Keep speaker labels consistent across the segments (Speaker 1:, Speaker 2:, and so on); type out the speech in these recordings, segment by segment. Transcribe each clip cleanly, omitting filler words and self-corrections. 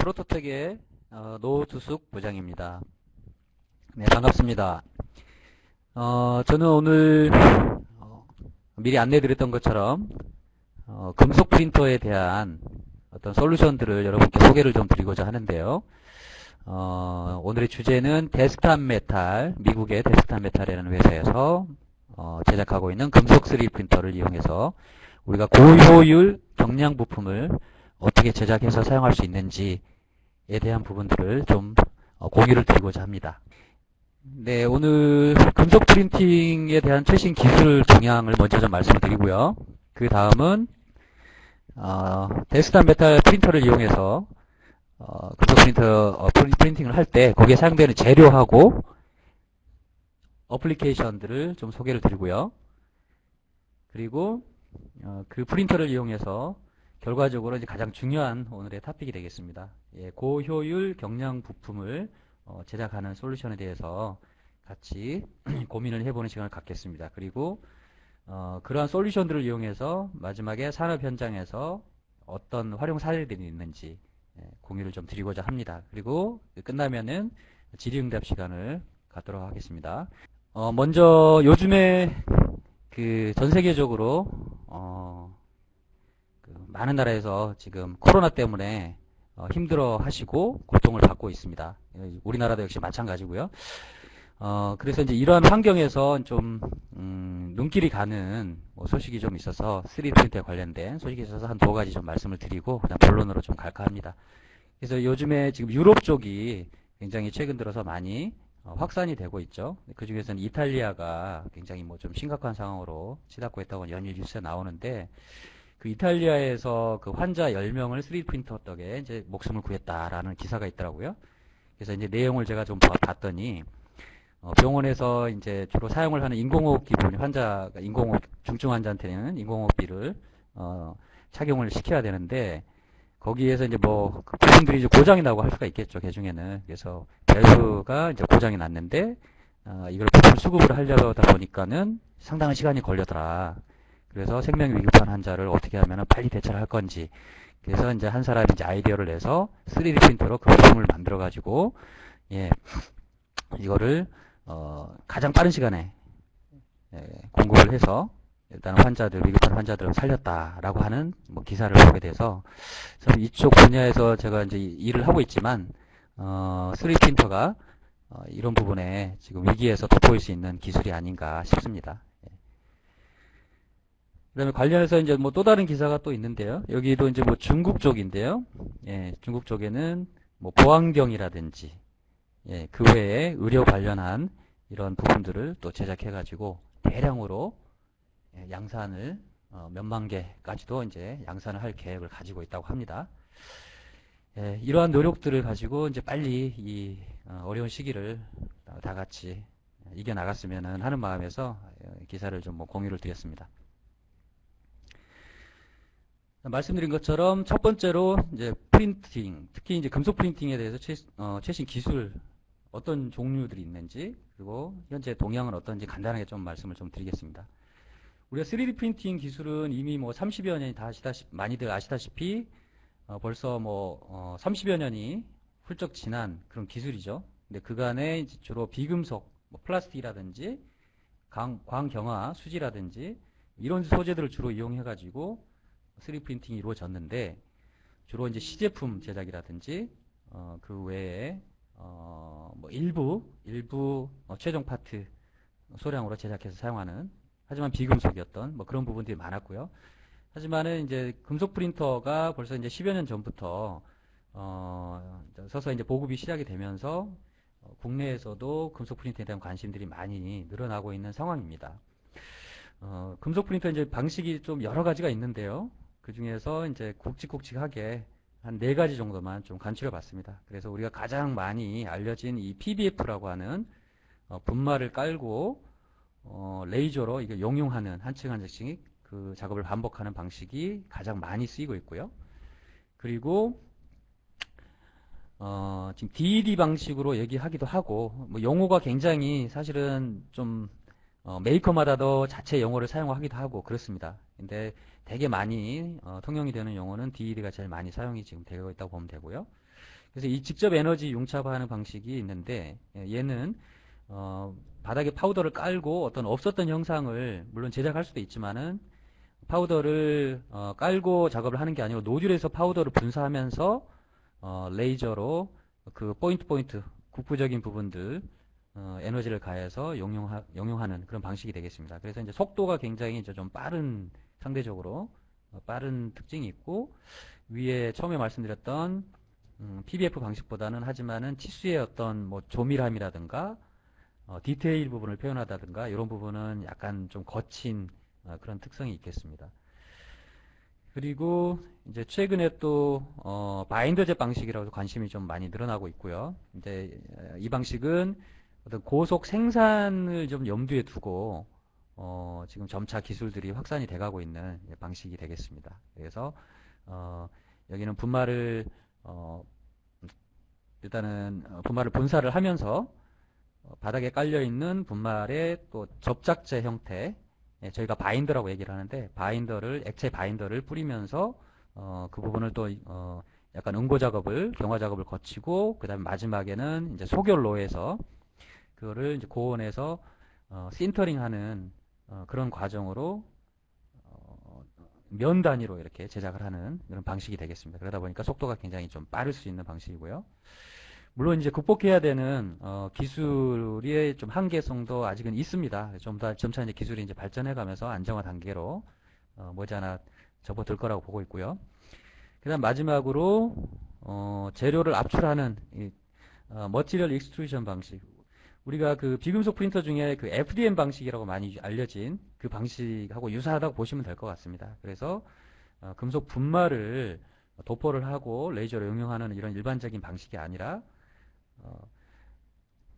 Speaker 1: 프로토텍의 노두숙 부장입니다. 네, 반갑습니다. 저는 오늘 미리 안내드렸던 것처럼 금속 프린터에 대한 어떤 솔루션들을 여러분께 소개를 좀 드리고자 하는데요. 오늘의 주제는 데스크탑 메탈, 미국의 데스크탑 메탈이라는 회사에서 제작하고 있는 금속 3D 프린터를 이용해서 우리가 고효율 경량 부품을 어떻게 제작해서 사용할 수 있는지에 대한 부분들을 좀 공유를 드리고자 합니다. 네, 오늘 금속 프린팅에 대한 최신 기술 동향을 먼저 좀 말씀을 드리고요. 그 다음은 데스크탑 메탈 프린터를 이용해서 금속 프린터 프린팅을 할 때 거기에 사용되는 재료하고 어플리케이션들을 좀 소개를 드리고요. 그리고 그 프린터를 이용해서 결과적으로 이제 가장 중요한 오늘의 토픽이 되겠습니다. 고효율 경량 부품을 제작하는 솔루션에 대해서 같이 고민을 해보는 시간을 갖겠습니다. 그리고 그러한 솔루션들을 이용해서 마지막에 산업 현장에서 어떤 활용 사례들이 있는지 공유를 좀 드리고자 합니다. 그리고 끝나면은 질의응답 시간을 갖도록 하겠습니다. 먼저 요즘에 전 세계적으로 많은 나라에서 지금 코로나 때문에 힘들어 하시고 고통을 받고 있습니다. 우리나라도 역시 마찬가지고요. 그래서 이제 이러한 환경에서 좀 눈길이 가는 소식이 좀 있어서 3D 프린터에 관련된 소식이 있어서 한 두 가지 좀 말씀을 드리고 그냥 본론으로 좀 갈까 합니다. 그래서 요즘에 지금 유럽 쪽이 굉장히 최근 들어서 많이 확산이 되고 있죠. 그 중에서는 이탈리아가 굉장히 좀 심각한 상황으로 치닫고 있다고 연일 뉴스에 나오는데, 그 이탈리아에서 그 환자 10명을 3D 프린터 덕에 이제 목숨을 구했다라는 기사가 있더라고요. 그래서 이제 내용을 제가 좀 봤더니, 병원에서 이제 주로 사용을 하는 인공호흡기 부분, 환자가 중증 환자한테는 인공호흡기를, 착용을 시켜야 되는데, 거기에서 이제 그 부품들이 이제 고장이 나고 할 수가 있겠죠, 개중에는. 그래서 밸브가 이제 고장이 났는데, 이걸 부품 수급을 하려다 보니까는 상당한 시간이 걸려더라. 그래서 생명이 위급한 환자를 어떻게 하면 빨리 대처를 할 건지. 그래서 이제 한 사람이 이제 아이디어를 내서 3D 프린터로 그 부품을 만들어가지고, 이거를, 가장 빠른 시간에, 공급을 해서, 일단 위급한 환자들을 살렸다라고 하는 기사를 보게 돼서, 이쪽 분야에서 제가 이제 일을 하고 있지만, 3D 프린터가, 이런 부분에 지금 위기에서 돋보일 수 있는 기술이 아닌가 싶습니다. 그 다음에 관련해서 이제 또 다른 기사가 또 있는데요. 여기도 이제 중국 쪽인데요. 중국 쪽에는 보안경이라든지, 그 외에 의료 관련한 이런 부품들을 또 제작해가지고 대량으로 양산을 몇만 개까지도 이제 양산을 할 계획을 가지고 있다고 합니다. 이러한 노력들을 가지고 이제 빨리 이 어려운 시기를 다 같이 이겨나갔으면 하는 마음에서 기사를 좀 공유를 드렸습니다. 말씀드린 것처럼 첫 번째로 이제 프린팅, 특히 이제 금속 프린팅에 대해서 최신 기술 어떤 종류들이 있는지, 그리고 현재 동향은 어떤지 간단하게 좀 말씀을 좀 드리겠습니다. 우리가 3D 프린팅 기술은 이미 30여 년이 많이들 아시다시피 벌써 30여 년이 훌쩍 지난 그런 기술이죠. 근데 그간에 이제 주로 비금속, 플라스틱이라든지 광경화 수지라든지 이런 소재들을 주로 이용해가지고 3D 프린팅이 이루어졌는데, 주로 이제 시제품 제작이라든지 그 외에 일부 최종 파트 소량으로 제작해서 사용하는, 하지만 비금속이었던 그런 부분들이 많았고요. 하지만은 이제 금속 프린터가 벌써 이제 10여 년 전부터 서서히 이제 보급이 시작이 되면서 국내에서도 금속 프린터에 대한 관심들이 많이 늘어나고 있는 상황입니다. 금속 프린터 이제 방식이 좀 여러 가지가 있는데요. 그 중에서 이제 굵직굵직하게 한 4가지 정도만 좀 간추려 봤습니다. 그래서 우리가 가장 많이 알려진 이 PBF라고 하는 분말을 깔고 레이저로 이게 용융하는 한 층 한 층씩 그 작업을 반복하는 방식이 가장 많이 쓰이고 있고요. 그리고 지금 DED 방식으로 얘기하기도 하고, 용어가 굉장히 사실은 좀 메이커마다도 자체 용어를 사용하기도 하고 그렇습니다. 근데 되게 많이 통용이 되는 용어는 DED가 제일 많이 사용이 지금 되고 있다고 보면 되고요. 그래서 이 직접 에너지 융착하는 방식이 있는데, 얘는 바닥에 파우더를 깔고 어떤 없었던 형상을 물론 제작할 수도 있지만은, 파우더를 깔고 작업을 하는 게 아니고 노즐에서 파우더를 분사하면서 레이저로 그 포인트 국부적인 부분들 에너지를 가해서 용용하는 그런 방식이 되겠습니다. 그래서 이제 속도가 굉장히 이제 좀 빠른, 상대적으로 빠른 특징이 있고, 위에 처음에 말씀드렸던 PBF 방식보다는, 하지만은 치수의 어떤 뭐 조밀함이라든가 디테일 부분을 표현하다든가 이런 부분은 약간 좀 거친 그런 특성이 있겠습니다. 그리고 이제 최근에 또 바인더젯 방식이라고 관심이 좀 많이 늘어나고 있고요. 이제 이 방식은 어떤 고속 생산을 좀 염두에 두고 지금 점차 기술들이 확산이 돼가고 있는 방식이 되겠습니다. 그래서 여기는 분말을 일단은 분말을 분사를 하면서 바닥에 깔려 있는 분말의 또 접착제 형태, 저희가 바인더라고 얘기를 하는데, 액체 바인더를 뿌리면서 그 부분을 또 약간 응고 작업을, 경화 작업을 거치고, 그 다음에 마지막에는 이제 소결로에서 그거를 이제 고온에서 신터링하는 그런 과정으로 면 단위로 이렇게 제작을 하는 그런 방식이 되겠습니다. 그러다 보니까 속도가 굉장히 좀 빠를 수 있는 방식이고요. 물론 이제 극복해야 되는 기술의 좀 한계성도 아직은 있습니다. 좀 더 점차 이제 기술이 이제 발전해가면서 안정화 단계로 머지않아 접어들 거라고 보고 있고요. 그다음 마지막으로 재료를 압출하는 머티리얼 익스트루전 방식. 우리가 그 비금속 프린터 중에 그 FDM 방식이라고 많이 알려진 그 방식하고 유사하다고 보시면 될 것 같습니다. 그래서 금속 분말을 도포를 하고 레이저로 응용하는 이런 일반적인 방식이 아니라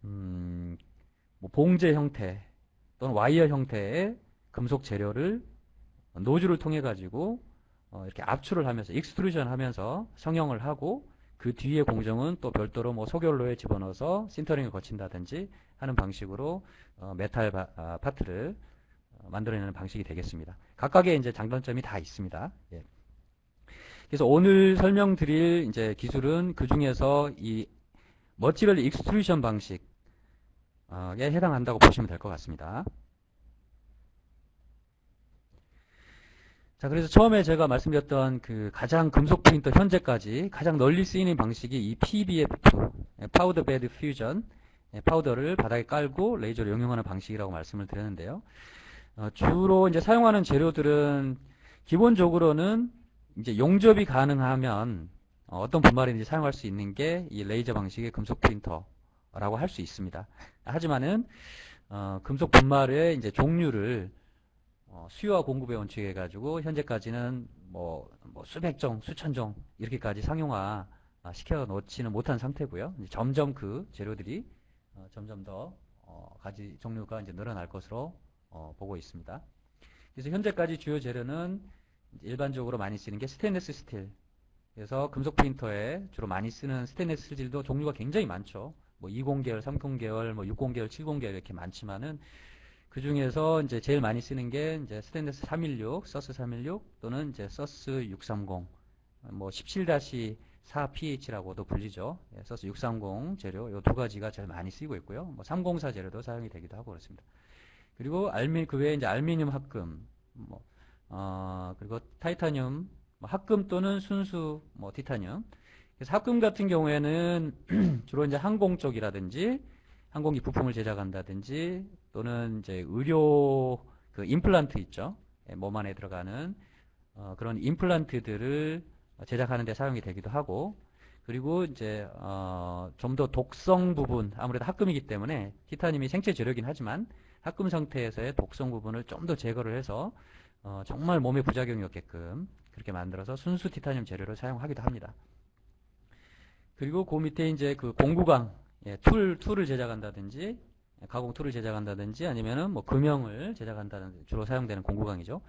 Speaker 1: 뭐 봉제 형태 또는 와이어 형태의 금속 재료를 노즐을 통해 가지고 이렇게 압출을 하면서 익스트루전 하면서 성형을 하고, 그 뒤에 공정은 또 별도로 뭐 소결로에 집어넣어서 신터링을 거친다든지 하는 방식으로 메탈 파트를 만들어내는 방식이 되겠습니다. 각각의 이제 장단점이 다 있습니다. 예. 그래서 오늘 설명드릴 이제 기술은 그 중에서 이 머티리얼 익스트루전 방식에 해당한다고 보시면 될 것 같습니다. 자, 그래서 처음에 제가 말씀드렸던 그 가장 금속 프린터 현재까지 가장 널리 쓰이는 방식이 이 PBF, 파우더 베드 퓨전, 파우더를 바닥에 깔고 레이저를 응용하는 방식이라고 말씀을 드렸는데요. 주로 이제 사용하는 재료들은 기본적으로는 이제 용접이 가능하면 어떤 분말인지 사용할 수 있는 게 이 레이저 방식의 금속 프린터라고 할 수 있습니다. 하지만은 금속 분말의 이제 종류를 수요와 공급에 원칙해 가지고 현재까지는 뭐 수백 종, 수천 종 이렇게까지 상용화 시켜 놓지는 못한 상태고요. 이제 점점 그 재료들이 점점 더 가지 종류가 이제 늘어날 것으로 보고 있습니다. 그래서 현재까지 주요 재료는 일반적으로 많이 쓰는 게 스테인리스 스틸. 그래서 금속 프린터에 주로 많이 쓰는 스테인리스 스틸도 종류가 굉장히 많죠. 뭐 20계열, 30계열, 뭐 60계열, 70계열 이렇게 많지만은 그 중에서 이제 제일 많이 쓰는 게 이제 스테인리스 316, 서스 316 또는 이제 서스 630, 뭐 17-4PH라고도 불리죠. 예, 서스 630 재료 이 두 가지가 제일 많이 쓰이고 있고요. 뭐 304 재료도 사용이 되기도 하고 그렇습니다. 그리고 그 외에 이제 알루미늄 합금, 뭐 그리고 타이타늄 합금 또는 순수 뭐 티타늄. 그래서 합금 같은 경우에는 주로 이제 항공 쪽이라든지 항공기 부품을 제작한다든지 또는 이제 의료 그 임플란트 있죠. 몸 안에 들어가는 그런 임플란트들을 제작하는 데 사용이 되기도 하고, 그리고 이제 좀 더 독성 부분, 아무래도 합금이기 때문에 티타늄이 생체 재료이긴 하지만 합금 상태에서의 독성 부분을 좀 더 제거를 해서 정말 몸에 부작용이 없게끔 그렇게 만들어서 순수 티타늄 재료를 사용하기도 합니다. 그리고 그 밑에 이제 그 공구강, 툴을 제작한다든지 가공 툴을 제작한다든지 아니면은 뭐 금형을 제작한다든지 주로 사용되는 공구강이죠.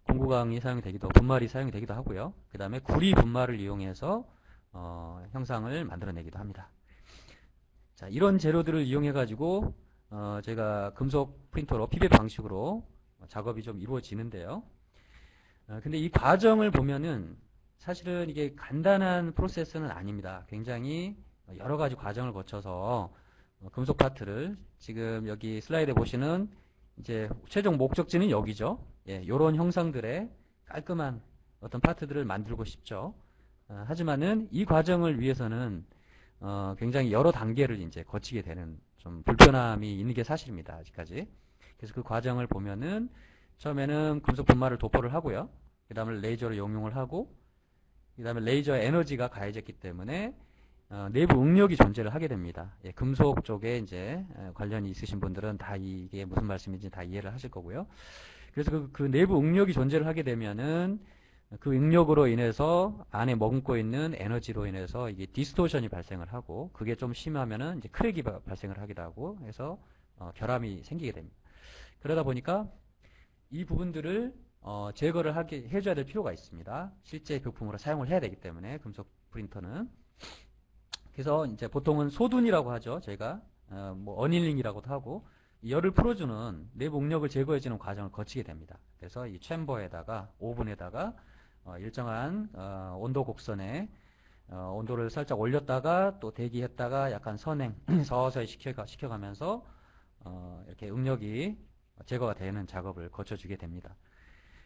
Speaker 1: 공구강이 사용이 되기도, 분말이 사용이 되기도 하고요. 그 다음에 구리 분말을 이용해서 형상을 만들어내기도 합니다. 자, 이런 재료들을 이용해 가지고 제가 금속 프린터로 PBF 방식으로 작업이 좀 이루어지는데요. 근데 이 과정을 보면은 사실은 이게 간단한 프로세스는 아닙니다. 굉장히 여러 가지 과정을 거쳐서 금속 파트를 지금 여기 슬라이드에 보시는 이제 최종 목적지는 여기죠. 예, 요런 형상들의 깔끔한 어떤 파트들을 만들고 싶죠. 하지만은 이 과정을 위해서는 굉장히 여러 단계를 이제 거치게 되는 좀 불편함이 있는 게 사실입니다. 아직까지. 그래서 그 과정을 보면은 처음에는 금속 분말을 도포를 하고요. 그 다음에 레이저를 용용을 하고 그 다음에 레이저 에너지가 가해졌기 때문에 내부 응력이 존재를 하게 됩니다. 예, 금속 쪽에 이제 관련이 있으신 분들은 다 이게 무슨 말씀인지 다 이해를 하실 거고요. 그래서 그 내부 응력이 존재를 하게 되면은 그 응력으로 인해서 안에 머금고 있는 에너지로 인해서 이게 디스토션이 발생을 하고 그게 좀 심하면은 이제 크랙이 발생을 하기도 하고 해서 결함이 생기게 됩니다. 그러다 보니까 이 부분들을 제거를 해줘야 될 필요가 있습니다. 실제 부품으로 사용을 해야 되기 때문에 금속 프린터는. 그래서 이제 보통은 소둔이라고 하죠. 저희가 뭐 어닐링이라고도 하고 열을 풀어주는 내부 응력을 제거해주는 과정을 거치게 됩니다. 그래서 이 챔버에다가 오븐에다가 일정한 온도 곡선에 온도를 살짝 올렸다가 또 대기했다가 약간 선행 서서히 시켜가면서 이렇게 응력이 제거가 되는 작업을 거쳐주게 됩니다.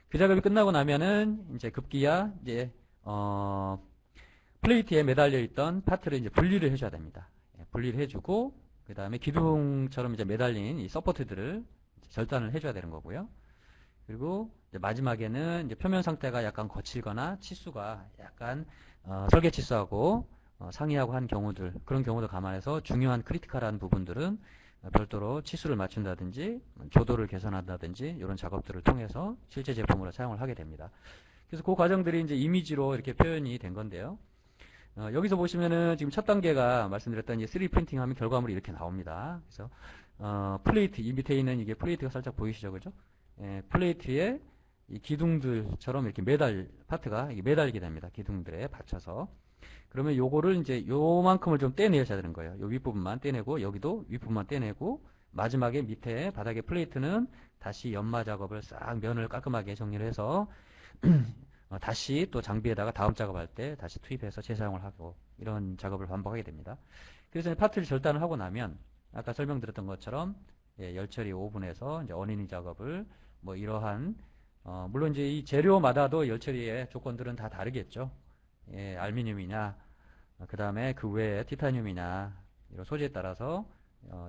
Speaker 1: 그 작업이 끝나고 나면은 이제 급기야 이제 플레이트에 매달려 있던 파트를 이제 분리를 해줘야 됩니다. 분리를 해주고 그 다음에 기둥처럼 이제 매달린 이 서포트들을 절단을 해줘야 되는 거고요. 그리고 이제 마지막에는 이제 표면 상태가 약간 거칠거나 치수가 약간 설계 치수하고 상이하고 한 경우들, 그런 경우도 감안해서 중요한 크리티컬한 부분들은 별도로 치수를 맞춘다든지 조도를 개선한다든지 이런 작업들을 통해서 실제 제품으로 사용을 하게 됩니다. 그래서 그 과정들이 이제 이미지로 이렇게 표현이 된 건데요. 여기서 보시면은 지금 첫 단계가 말씀드렸던 이제 3D 프린팅 하면 결과물이 이렇게 나옵니다. 그래서 플레이트, 이 밑에 있는 이게 플레이트가 살짝 보이시죠, 그죠? 예, 플레이트에 이 기둥들처럼 이렇게 파트가 이게 매달리게 됩니다. 기둥들에 받쳐서. 그러면 요거를 이제 요만큼을 좀 떼내셔야 되는 거예요. 요 윗부분만 떼내고 여기도 윗부분만 떼내고 마지막에 밑에 바닥에 플레이트는 다시 연마 작업을 싹 면을 깔끔하게 정리를 해서 다시 또 장비에다가 다음 작업할 때 다시 투입해서 재사용을 하고 이런 작업을 반복하게 됩니다. 그래서 파트를 절단을 하고 나면 아까 설명드렸던 것처럼 예, 열처리 오븐에서 이제 어닝 작업을 뭐 이러한 물론 이제 이 재료마다도 열처리의 조건들은 다 다르겠죠. 예, 알루미늄이냐 그 다음에 그 외에 티타늄이냐 이런 소재에 따라서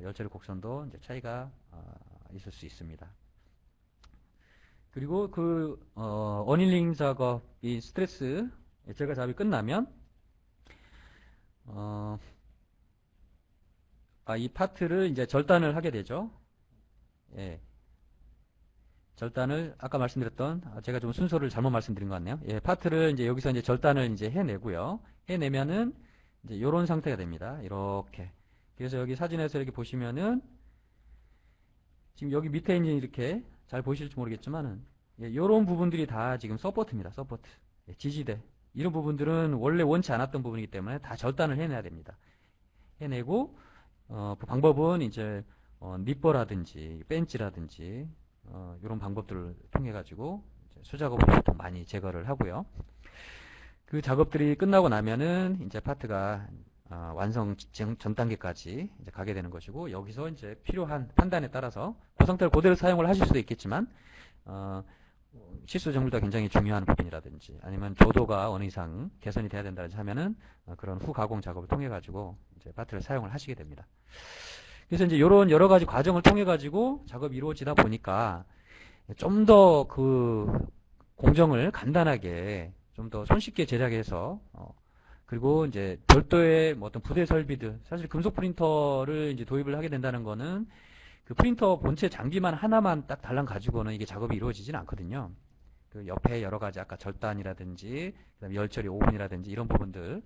Speaker 1: 열처리 곡선도 이제 차이가 있을 수 있습니다. 그리고 그 어닐링 작업이 스트레스 제거 작업이 끝나면 이 파트를 이제 절단을 하게 되죠. 예. 절단을 아까 말씀드렸던 제가 좀 순서를 잘못 말씀드린 것 같네요. 예, 파트를 이제 여기서 이제 절단을 이제 해내고요. 해내면은 이제 이런 상태가 됩니다. 이렇게. 그래서 여기 사진에서 이렇게 보시면은 지금 여기 밑에 이제 이렇게 잘 보실지 모르겠지만은 이런 부분들이 다 지금 서포트입니다. 서포트. 예, 지지대. 이런 부분들은 원래 원치 않았던 부분이기 때문에 다 절단을 해내야 됩니다. 해내고 그 방법은 이제 니퍼라든지 벤치라든지 이런 방법들을 통해 가지고 수작업을 보통 많이 제거를 하고요. 그 작업들이 끝나고 나면은 이제 파트가 완성 전 단계까지 이제 가게 되는 것이고 여기서 이제 필요한 판단에 따라서 그 상태를 그대로 사용을 하실 수도 있겠지만 실수 정밀도가 굉장히 중요한 부분이라든지 아니면 조도가 어느 이상 개선이 돼야 된다든지 하면은 그런 후 가공 작업을 통해 가지고 이제 파트를 사용을 하시게 됩니다. 그래서 이제 이런 여러 가지 과정을 통해 가지고 작업이 이루어지다 보니까 좀 더 그 공정을 간단하게 좀 더 손쉽게 제작해서 그리고 이제 별도의 뭐 어떤 부대 설비들 사실 금속 프린터를 이제 도입을 하게 된다는 거는 그 프린터 본체 장비만 하나만 딱 달랑 가지고는 이게 작업이 이루어지지는 않거든요. 그 옆에 여러 가지 아까 절단이라든지 그다음에 열처리 오븐이라든지 이런 부분들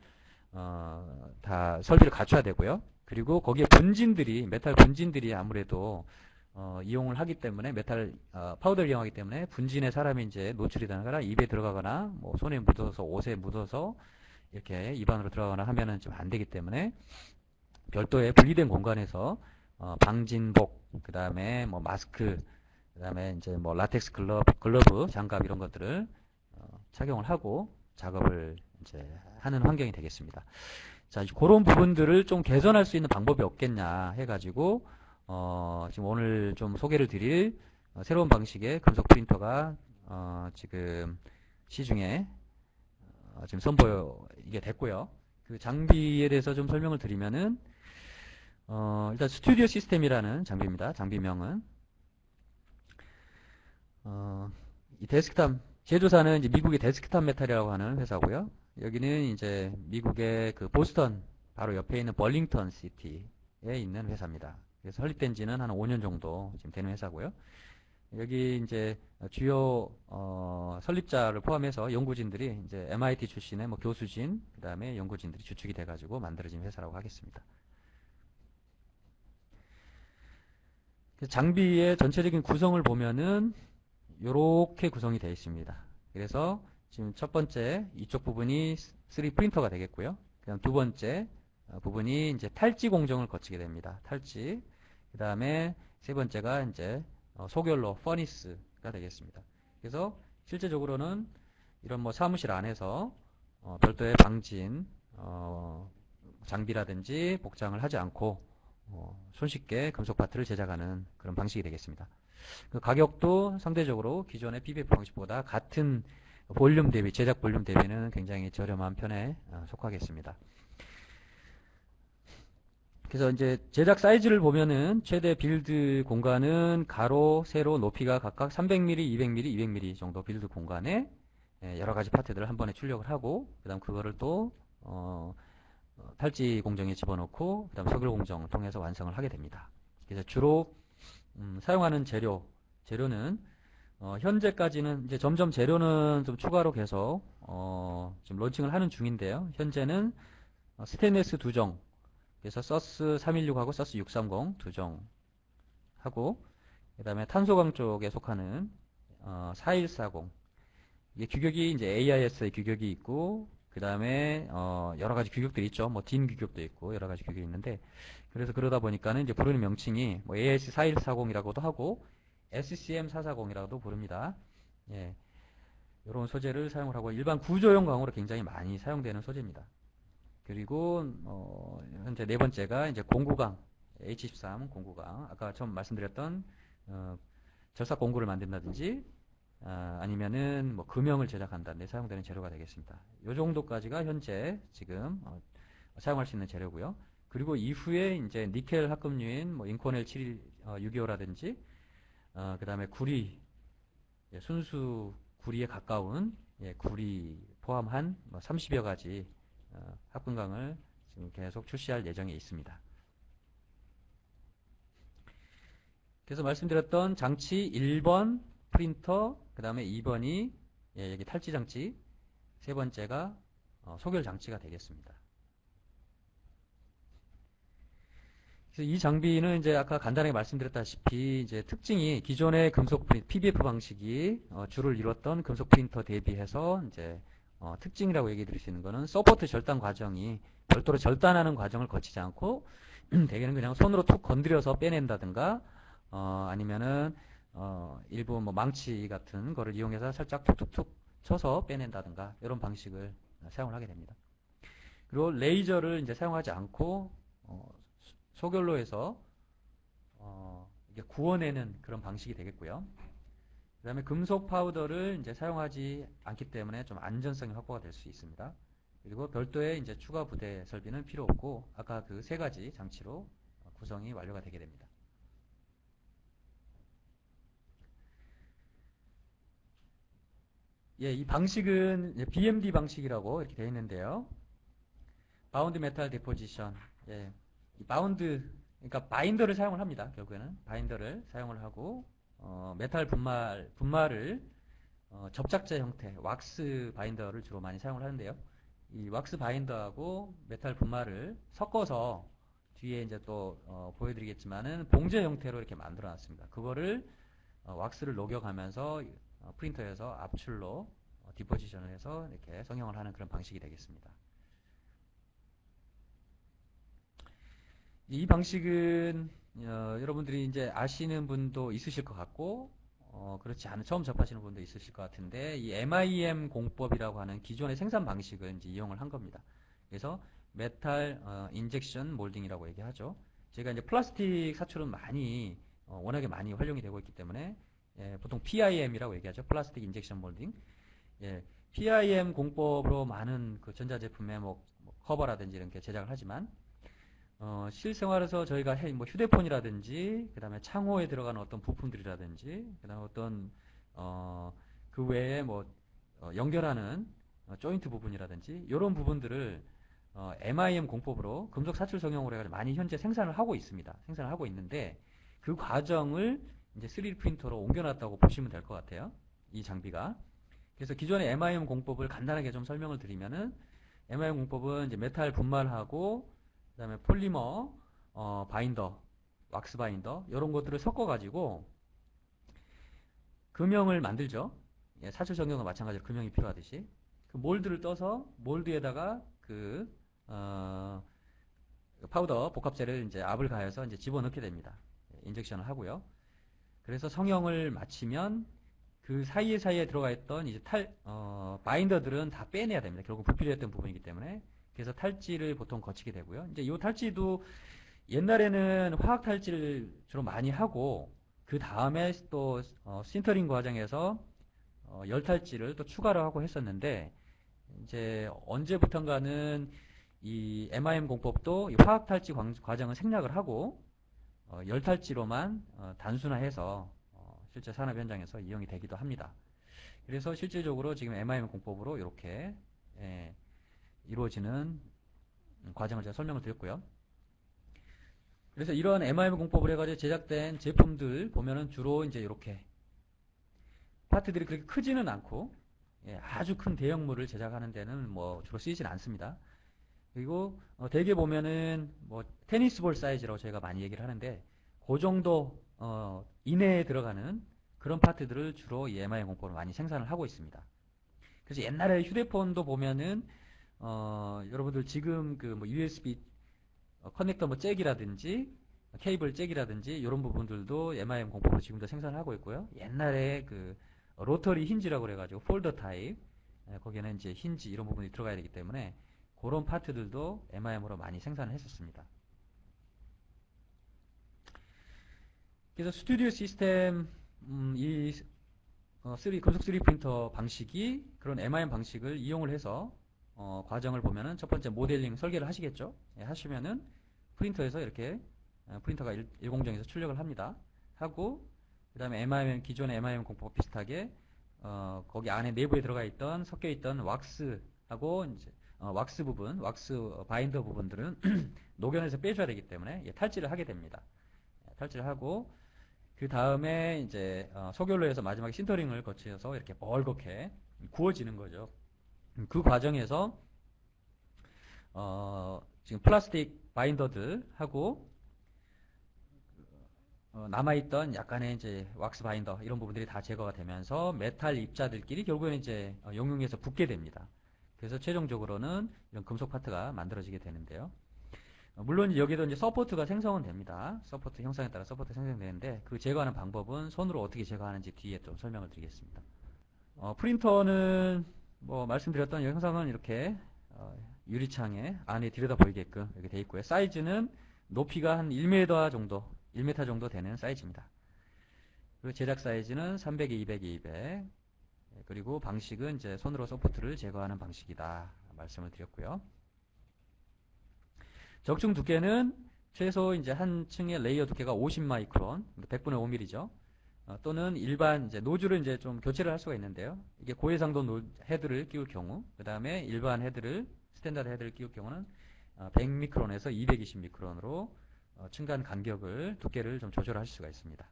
Speaker 1: 다 설비를 갖춰야 되고요. 그리고 거기에 분진들이 메탈 분진들이 아무래도 이용을 하기 때문에 메탈 파우더를 이용하기 때문에 분진에 사람이 이제 노출이 되거나 입에 들어가거나 뭐 손에 묻어서 옷에 묻어서 이렇게 입안으로 들어가거나 하면은 좀 안 되기 때문에 별도의 분리된 공간에서 방진복 그 다음에 뭐 마스크 그 다음에 이제 뭐 라텍스 글러브 장갑 이런 것들을 착용을 하고 작업을 이제 하는 환경이 되겠습니다. 자, 그런 부분들을 좀 개선할 수 있는 방법이 없겠냐 해가지고 지금 오늘 좀 소개를 드릴 새로운 방식의 금속 프린터가 지금 시중에 지금 선보이게 됐고요. 그 장비에 대해서 좀 설명을 드리면은 일단 스튜디오 시스템이라는 장비입니다. 장비명은 이 데스크탑 제조사는 이제 미국의 데스크탑 메탈이라고 하는 회사고요. 여기는 이제 미국의 그 보스턴 바로 옆에 있는 벌링턴 시티에 있는 회사입니다. 그래서 설립된 지는 한 5년 정도 지금 되는 회사고요. 여기 이제 주요 설립자를 포함해서 연구진들이 이제 MIT 출신의 뭐 교수진, 그 다음에 연구진들이 주축이 돼가지고 만들어진 회사라고 하겠습니다. 장비의 전체적인 구성을 보면은 이렇게 구성이 되어 있습니다. 그래서 지금 첫 번째 이쪽 부분이 3D 프린터가 되겠고요. 그다음 두 번째 부분이 이제 탈지 공정을 거치게 됩니다. 탈지. 그 다음에 세 번째가 이제 소결로 퍼니스가 되겠습니다. 그래서 실제적으로는 이런 뭐 사무실 안에서 별도의 방진 장비라든지 복장을 하지 않고 손쉽게 금속 파트를 제작하는 그런 방식이 되겠습니다. 그 가격도 상대적으로 기존의 PBF 방식보다 같은 볼륨 대비, 제작 볼륨 대비는 굉장히 저렴한 편에 속하겠습니다. 그래서 이제 제작 사이즈를 보면은 최대 빌드 공간은 가로, 세로, 높이가 각각 300mm, 200mm, 200mm 정도 빌드 공간에 여러 가지 파트들을 한 번에 출력을 하고, 그 다음 그거를 또 탈지 공정에 집어넣고, 그 다음 석유 공정을 통해서 완성을 하게 됩니다. 그래서 주로 사용하는 재료는 현재까지는 이제 점점 재료는 좀 추가로 계속 지금 론칭을 하는 중인데요. 현재는 스테인리스 2종, 그래서 서스 316하고 서스 630 2종 하고, 그 다음에 탄소광 쪽에 속하는 4140, 이게 규격이 이제 AIS의 규격이 있고, 그 다음에 여러 가지 규격들이 있죠. 뭐 DIN 규격도 있고 여러 가지 규격이 있는데, 그래서 그러다 보니까는 이제 부르는 명칭이 뭐 AIS 4140이라고도 하고 SCM 440이라고도 부릅니다. 예, 이런 소재를 사용을 하고 일반 구조용 광으로 굉장히 많이 사용되는 소재입니다. 그리고 현재 네 번째가 이제 공구강 H13 공구강, 아까 처음 말씀드렸던 절삭 공구를 만든다든지 아니면은 뭐 금형을 제작한다는데 사용되는 재료가 되겠습니다. 이 정도까지가 현재 지금 사용할 수 있는 재료고요. 그리고 이후에 이제 니켈 합금류인 뭐 인코넬 625라든지 그 다음에 구리, 순수 구리에 가까운 구리 포함한 뭐 30여 가지 합금강을 지금 계속 출시할 예정에 있습니다. 그래서 말씀드렸던 장치 1번 프린터, 그 다음에 2번이 여기 탈지 장치, 세 번째가 소결 장치가 되겠습니다. 그래서 이 장비는 이제 아까 간단하게 말씀드렸다시피 이제 특징이 기존의 금속 PBF 방식이 주를 이뤘던 금속 프린터 대비해서 이제 특징이라고 얘기 드릴 수 있는 거는 서포트 절단 과정이 별도로 절단하는 과정을 거치지 않고 대개는 그냥 손으로 툭 건드려서 빼낸다든가 아니면은 일부 뭐 망치 같은 거를 이용해서 살짝 툭툭툭 쳐서 빼낸다든가 이런 방식을 사용을 하게 됩니다. 그리고 레이저를 이제 사용하지 않고 소결로 해서 이게 구워내는 그런 방식이 되겠고요. 그 다음에 금속 파우더를 이제 사용하지 않기 때문에 좀 안전성이 확보가 될 수 있습니다. 그리고 별도의 이제 추가 부대 설비는 필요 없고 아까 그 세 가지 장치로 구성이 완료가 되게 됩니다. 예, 이 방식은 BMD 방식이라고 이렇게 되어 있는데요. 바운드 메탈 디포지션. 예, 이 바운드, 그러니까 바인더를 사용을 합니다. 결국에는 바인더를 사용을 하고 메탈 분말을 접착제 형태, 왁스 바인더를 주로 많이 사용을 하는데요. 이 왁스 바인더하고 메탈 분말을 섞어서 뒤에 이제 또 보여드리겠지만은 봉제 형태로 이렇게 만들어 놨습니다. 그거를 왁스를 녹여가면서 프린터에서 압출로 디포지션을 해서 이렇게 성형을 하는 그런 방식이 되겠습니다. 이 방식은 여러분들이 이제 아시는 분도 있으실 것 같고 그렇지 않은 처음 접하시는 분도 있으실 것 같은데 이 MIM 공법이라고 하는 기존의 생산 방식을 이제 이용을 한 겁니다. 그래서 메탈 인젝션 몰딩이라고 얘기하죠. 제가 이제 플라스틱 사출은 많이 워낙에 많이 활용이 되고 있기 때문에 예, 보통 PIM이라고 얘기하죠. 플라스틱 인젝션 몰딩. 예, PIM 공법으로 많은 그 전자제품의 뭐 커버라든지 이런 게 제작을 하지만 실생활에서 저희가 뭐 휴대폰이라든지 그다음에 창호에 들어가는 어떤 부품들이라든지 그다음에 어떤 그 외에 뭐 연결하는 조인트 부분이라든지 이런 부분들을 MIM 공법으로 금속 사출 성형으로 해가지고 많이 현재 생산을 하고 있습니다. 생산을 하고 있는데 그 과정을 이제 3D 프린터로 옮겨놨다고 보시면 될 것 같아요. 이 장비가. 그래서 기존의 MIM 공법을 간단하게 좀 설명을 드리면은 MIM 공법은 이제 메탈 분말하고 그다음에 폴리머 바인더, 왁스 바인더 이런 것들을 섞어가지고 금형을 만들죠. 예, 사출 성형과 마찬가지로 금형이 필요하듯이 그 몰드를 떠서 몰드에다가 그 파우더 복합재를 이제 압을 가해서 이제 집어넣게 됩니다. 인젝션을 하고요. 그래서 성형을 마치면 그 사이에 들어가 있던 이제 바인더들은 다 빼내야 됩니다. 결국 불필요했던 부분이기 때문에. 그래서 탈지를 보통 거치게 되고요. 이제 이 탈지도 옛날에는 화학 탈지를 주로 많이 하고 그 다음에 또 신터링 과정에서 열 탈지를 또 추가로 하고 했었는데 이제 언제부턴가는 이 MIM 공법도 이 화학 탈지 과정을 생략을 하고 열 탈지로만 단순화해서 실제 산업 현장에서 이용이 되기도 합니다. 그래서 실질적으로 지금 MIM 공법으로 이렇게 이루어지는 과정을 제가 설명을 드렸고요. 그래서 이런 MIM 공법을 해가지고 제작된 제품들 보면은 주로 이제 이렇게 파트들이 그렇게 크지는 않고 아주 큰 대형물을 제작하는 데는 뭐 주로 쓰이진 않습니다. 그리고 대개 보면은 뭐 테니스볼 사이즈라고 저희가 많이 얘기를 하는데 그 정도 이내에 들어가는 그런 파트들을 주로 이 MIM 공법을 많이 생산을 하고 있습니다. 그래서 옛날에 휴대폰도 보면은 여러분들 지금 그 뭐 USB 커넥터 뭐 잭이라든지 케이블 잭이라든지 이런 부분들도 MIM 공법으로 지금도 생산을 하고 있고요. 옛날에 그 로터리 힌지라고 그래가지고 폴더 타입 거기에는 이제 힌지 이런 부분이 들어가야 되기 때문에 그런 파트들도 MIM으로 많이 생산을 했었습니다. 그래서 스튜디오 시스템 금속 3D 프린터 방식이 그런 MIM 방식을 이용을 해서 과정을 보면은 첫 번째 모델링 설계를 하시겠죠. 하시면은 프린터에서 이렇게 프린터가 1공정에서 출력을 합니다. 하고 그 다음에 MIM 기존의 MIM 공법 비슷하게 거기 안에 내부에 들어가 있던 섞여 있던 왁스하고 이제 왁스 부분, 왁스 바인더 부분들은 녹여내서 빼줘야 되기 때문에 탈지를 하게 됩니다. 탈지를 하고 그 다음에 이제 소결로 해서 마지막에 신터링을 거쳐서 이렇게 벌겋게 구워지는 거죠. 그 과정에서 지금 플라스틱 바인더들하고 남아있던 약간의 이제 왁스 바인더 이런 부분들이 다 제거가 되면서 메탈 입자들끼리 결국에는 이제 용융해서 붙게 됩니다. 그래서 최종적으로는 이런 금속 파트가 만들어지게 되는데요. 물론 여기도 이제 서포트가 생성은 됩니다. 서포트 형상에 따라 서포트 생성되는데 그 제거하는 방법은 손으로 어떻게 제거하는지 뒤에 또 설명을 드리겠습니다. 프린터는 뭐 말씀드렸던 이 형상은 이렇게 유리창에 안에 들여다 보이게끔 이렇게 되어 있고요. 사이즈는 높이가 한 1m 정도 되는 사이즈입니다. 그리고 제작 사이즈는 300에 200에 200. 그리고 방식은 이제 손으로 서포트를 제거하는 방식이다 말씀을 드렸고요. 적중 두께는 최소 이제 한 층의 레이어 두께가 50마이크론, 100분의 5mm죠. 또는 일반 이제 노즐을 이제 좀 교체를 할 수가 있는데요. 이게 고해상도 헤드를 끼울 경우, 그 다음에 일반 헤드를 스탠다드 헤드를 끼울 경우는 100미크론에서 220미크론으로 층간 간격을 두께를 좀 조절하실 수가 있습니다.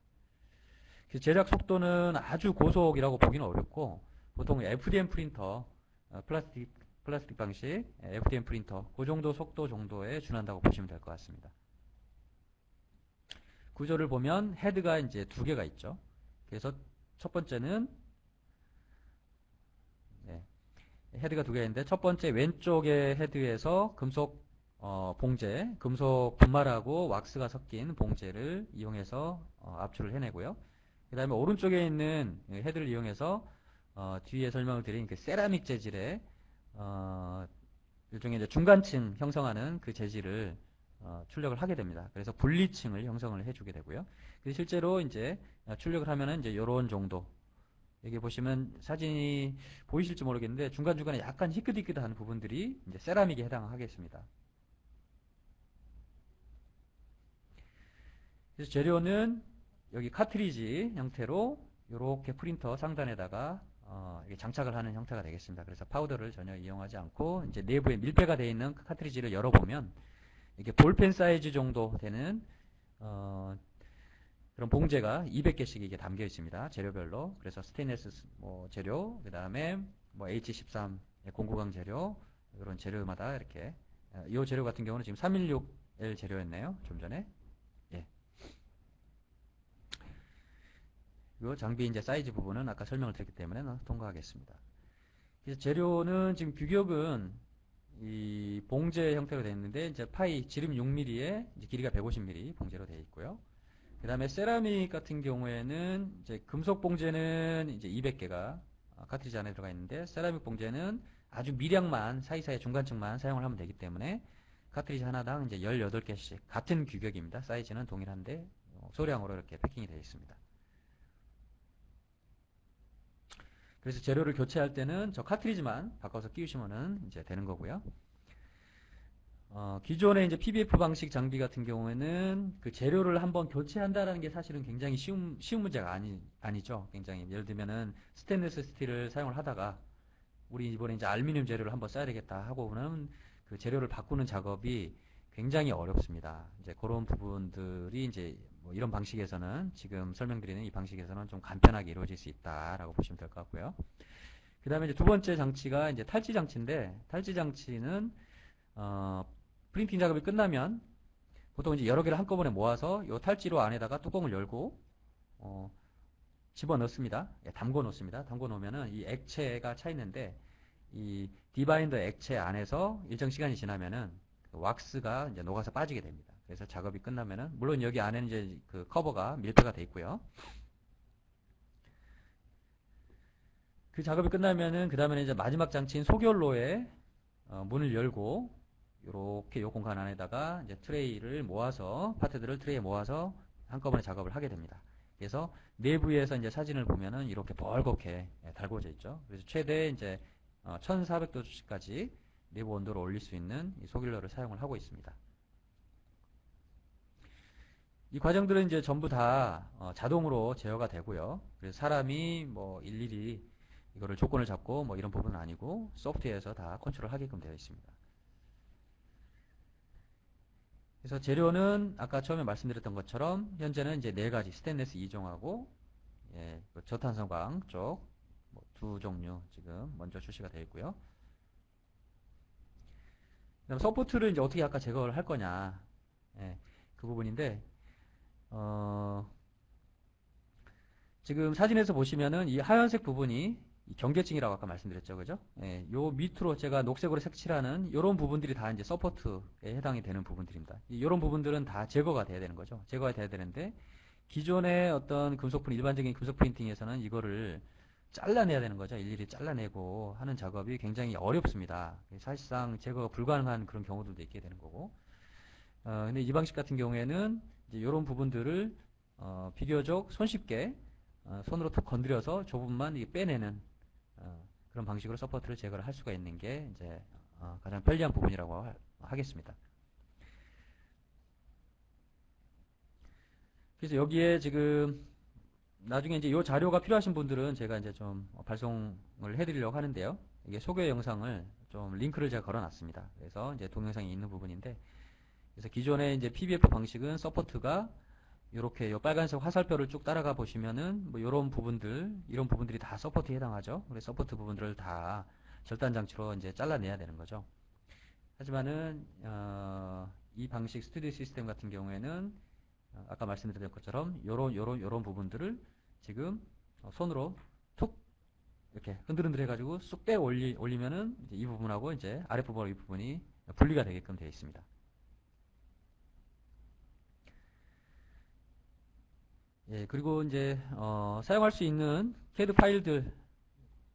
Speaker 1: 제작 속도는 아주 고속이라고 보기는 어렵고 보통 FDM 프린터 플라스틱 방식 FDM 프린터 그 정도 속도 정도에 준한다고 보시면 될 것 같습니다. 구조를 보면 헤드가 이제 두 개가 있죠. 그래서 첫 번째는 헤드가 두 개가 있는데 첫 번째 왼쪽의 헤드에서 금속 봉제, 금속 분말하고 왁스가 섞인 봉제를 이용해서 압출을 해내고요. 그 다음에 오른쪽에 있는 헤드를 이용해서 뒤에 설명을 드린 그 세라믹 재질의 일종의 이제 중간층 형성하는 그 재질을 출력을 하게 됩니다. 그래서 분리층을 형성을 해주게 되고요. 그래서 실제로 이제 출력을 하면은 이제 요런 정도. 여기 보시면 사진이 보이실지 모르겠는데 중간중간에 약간 희끗희끗한 부분들이 이제 세라믹에 해당하겠습니다. 그래서 재료는 여기 카트리지 형태로 이렇게 프린터 상단에다가 이게 장착을 하는 형태가 되겠습니다. 그래서 파우더를 전혀 이용하지 않고 이제 내부에 밀폐가 되어 있는 카트리지를 열어보면 이게 볼펜 사이즈 정도 되는 그런 봉제가 200개씩 이게 담겨 있습니다. 재료별로. 그래서 스테인리스 재료, 그 다음에 H13 공구강 재료, 이런 재료마다 이렇게 이 재료 같은 경우는 지금 316L 재료였네요. 좀 전에. 예. 이 장비 이제 사이즈 부분은 아까 설명을 드렸기 때문에 통과하겠습니다. 그래서 재료는 지금 규격은 이 봉제 형태로 되어 있는데 이제 파이 지름 6mm에 이제 길이가 150mm 봉제로 되어 있고요. 그 다음에 세라믹 같은 경우에는 이제 금속 봉제는 이제 200개가 카트리지 안에 들어가 있는데 세라믹 봉제는 아주 미량만 사이사이 중간층만 사용을 하면 되기 때문에 카트리지 하나당 이제 18개씩 같은 규격입니다. 사이즈는 동일한데 소량으로 이렇게 패킹이 되어 있습니다. 그래서 재료를 교체할 때는 저 카트리지만 바꿔서 끼우시면은 이제 되는 거고요. 기존의 이제 PBF 방식 장비 같은 경우에는 그 재료를 한번 교체한다라는 게 사실은 굉장히 쉬운 문제가 아니죠. 굉장히 예를 들면은 스테인리스 스틸을 사용을 하다가 우리 이번에 이제 알루미늄 재료를 한번 써야 되겠다 하고는 그 재료를 바꾸는 작업이 굉장히 어렵습니다. 이제 그런 부분들이 이제 이런 방식에서는 지금 설명드리는 이 방식에서는 좀 간편하게 이루어질 수 있다라고 보시면 될 것 같고요. 그 다음에 이제 두 번째 장치가 이제 탈지 장치인데 탈지 장치는 프린팅 작업이 끝나면 보통 이제 여러 개를 한꺼번에 모아서 이 탈지로 안에다가 뚜껑을 열고 집어 넣습니다. 예, 담궈 놓습니다. 담궈 놓으면은 이 액체가 차 있는데 이 디바인더 액체 안에서 일정 시간이 지나면은 그 왁스가 이제 녹아서 빠지게 됩니다. 그래서 작업이 끝나면은 물론 여기 안에는 이제 그 커버가 밀폐가 되어 있고요. 그 작업이 끝나면은 그 다음에는 이제 마지막 장치인 소결로에 문을 열고 이렇게 요 공간 안에다가 이제 트레이를 모아서 파트들을 트레이에 모아서 한꺼번에 작업을 하게 됩니다. 그래서 내부에서 이제 사진을 보면은 이렇게 벌겋게 달궈져 있죠. 그래서 최대 이제 1400도씨까지 내부 온도를 올릴 수 있는 이 소길러를 사용을 하고 있습니다. 이 과정들은 이제 전부 다 자동으로 제어가 되고요. 그래서 사람이 일일이 이거를 조건을 잡고 이런 부분은 아니고 소프트웨어에서 다 컨트롤 하게끔 되어 있습니다. 그래서 재료는 아까 처음에 말씀드렸던 것처럼 현재는 이제 4가지 스테인리스 2종하고 저탄성광 쪽 2종류 지금 먼저 출시가 되어 있고요. 그다음 서포트를 이제 어떻게 아까 제거를 할 거냐, 그 부분인데 지금 사진에서 보시면은 이 하얀색 부분이 이 경계층이라고 아까 말씀드렸죠, 그죠? 요 밑으로 제가 녹색으로 색칠하는 이런 부분들이 다 이제 서포트에 해당이 되는 부분들입니다. 이런 부분들은 다 제거가 돼야 되는 거죠. 제거가 돼야 되는데 기존의 어떤 일반적인 금속 프린팅에서는 이거를 잘라내야 되는 거죠. 일일이 잘라내고 하는 작업이 굉장히 어렵습니다. 사실상 제거가 불가능한 그런 경우들도 있게 되는 거고. 근데 이 방식 같은 경우에는 이제 이런 부분들을 비교적 손쉽게 손으로 툭 건드려서 저 부분만 빼내는 그런 방식으로 서포트를 제거를 할 수가 있는 게 이제 가장 편리한 부분이라고 하겠습니다. 그래서 여기에 지금 나중에 이제 이 자료가 필요하신 분들은 제가 이제 좀 발송을 해드리려고 하는데요. 이게 소개 영상을 좀 링크를 제가 걸어놨습니다. 그래서 이제 동영상이 있는 부분인데, 그래서 기존의 이제 PBF 방식은 서포트가 이렇게 요 빨간색 화살표를 쭉 따라가 보시면은 이런 부분들, 이런 부분들이 다 서포트에 해당하죠. 그래서 서포트 부분들을 다 절단 장치로 이제 잘라내야 되는 거죠. 하지만은 이 방식 스튜디오 시스템 같은 경우에는 아까 말씀드린 것처럼 요런 부분들을 지금 손으로 툭 이렇게 흔들흔들 해가지고 쑥 빼 올리면은 이제 이 부분하고 이제 아랫부분하고 이 부분이 분리가 되게끔 되어 있습니다. 예, 그리고 이제 사용할 수 있는 CAD 파일들,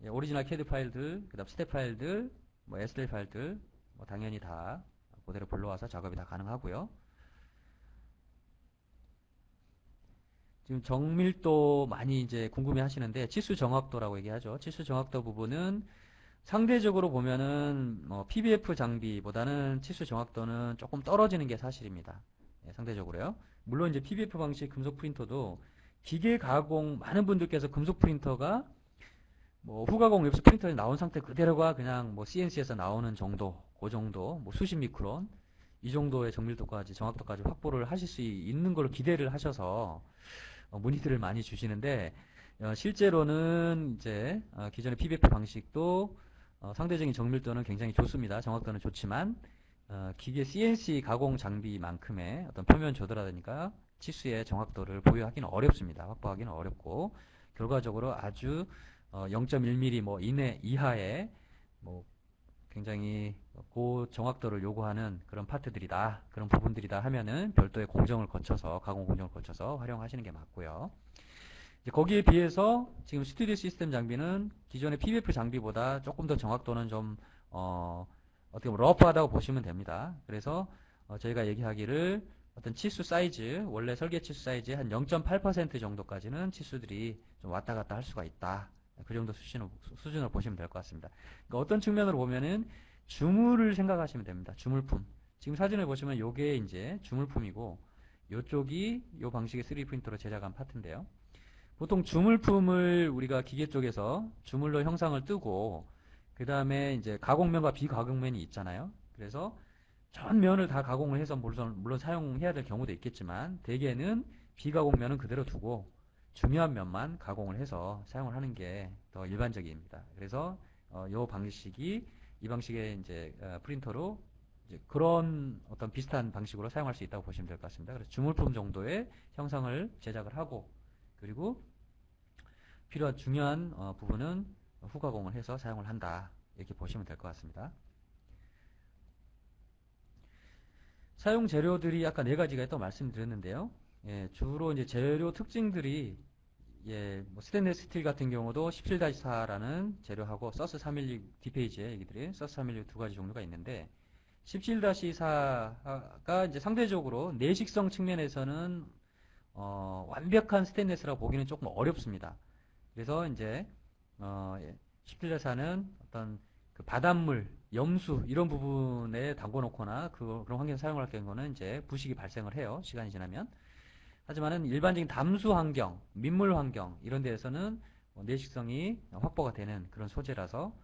Speaker 1: 예, 오리지널 CAD 파일들, 그다음 스텝 파일들, 뭐 STL 파일들, 뭐 당연히 다 그대로 불러와서 작업이 다 가능하고요. 지금 정밀도 많이 이제 궁금해 하시는데 치수 정확도라고 얘기하죠. 치수 정확도 부분은 상대적으로 보면은 PBF 장비보다는 치수 정확도는 조금 떨어지는 게 사실입니다. 예, 상대적으로요. 물론 이제 PBF 방식 금속 프린터도 기계 가공 많은 분들께서 금속 프린터가 뭐 후가공 웹스 프린터에 나온 상태 그대로가 그냥 뭐 CNC에서 나오는 정도, 그 정도, 뭐 수십 미크론 이 정도의 정밀도까지 정확도까지 확보를 하실 수 있는 걸로 기대를 하셔서 문의들을 많이 주시는데 실제로는 이제 기존의 PBF 방식도 상대적인 정밀도는 굉장히 좋습니다. 정확도는 좋지만 기계 CNC 가공 장비만큼의 어떤 표면 조절이라든가 치수의 정확도를 보유하기는 어렵습니다. 확보하기는 어렵고 결과적으로 아주 0.1mm 뭐 이하의 뭐 굉장히 고정확도를 요구하는 그런 파트들이다, 그런 부분들이다 하면은 별도의 공정을 거쳐서 가공 공정을 거쳐서 활용하시는 게 맞고요. 이제 거기에 비해서 지금 스튜디오 시스템 장비는 기존의 PBF 장비보다 조금 더 정확도는 좀 어떻게 보면 러프하다고 보시면 됩니다. 그래서 저희가 얘기하기를 어떤 치수 사이즈, 원래 설계 치수 사이즈의 한 0.8% 정도까지는 치수들이 좀 왔다 갔다 할 수가 있다. 그 정도 수준으로 보시면 될 것 같습니다. 그러니까 어떤 측면으로 보면은 주물을 생각하시면 됩니다. 주물품. 지금 사진을 보시면 요게 이제 주물품이고 요쪽이 요 방식의 3D 프린터로 제작한 파트인데요. 보통 주물품을 우리가 기계 쪽에서 주물로 형상을 뜨고 그 다음에 이제 가공면과 비가공면이 있잖아요. 그래서 전 면을 다 가공을 해서 물론 사용해야 될 경우도 있겠지만 대개는 비가공면은 그대로 두고 중요한 면만 가공을 해서 사용을 하는 게 더 일반적입니다. 그래서 이 방식의 이제 프린터로 이제 그런 어떤 비슷한 방식으로 사용할 수 있다고 보시면 될 것 같습니다. 그래서 주물품 정도의 형상을 제작을 하고 그리고 필요한 중요한 부분은 후가공을 해서 사용을 한다. 이렇게 보시면 될 것 같습니다. 사용 재료들이 아까 네 가지가 있다고 말씀드렸는데요. 예, 주로 이제 재료 특징들이 예, 뭐 스테인리스 스틸 같은 경우도 17-4라는 재료하고 서스 316 뒷페이지에 얘기들이 서스 316 두 가지 종류가 있는데 17-4가 이제 상대적으로 내식성 측면에서는 완벽한 스테인리스라고 보기는 조금 어렵습니다. 그래서 이제 17-4는 어떤 그 바닷물, 염수 이런 부분에 담궈 놓거나 그런 환경에서 사용할 경우는 이제 부식이 발생을 해요. 시간이 지나면. 하지만은 일반적인 담수 환경, 민물 환경 이런 데에서는 내식성이 확보가 되는 그런 소재라서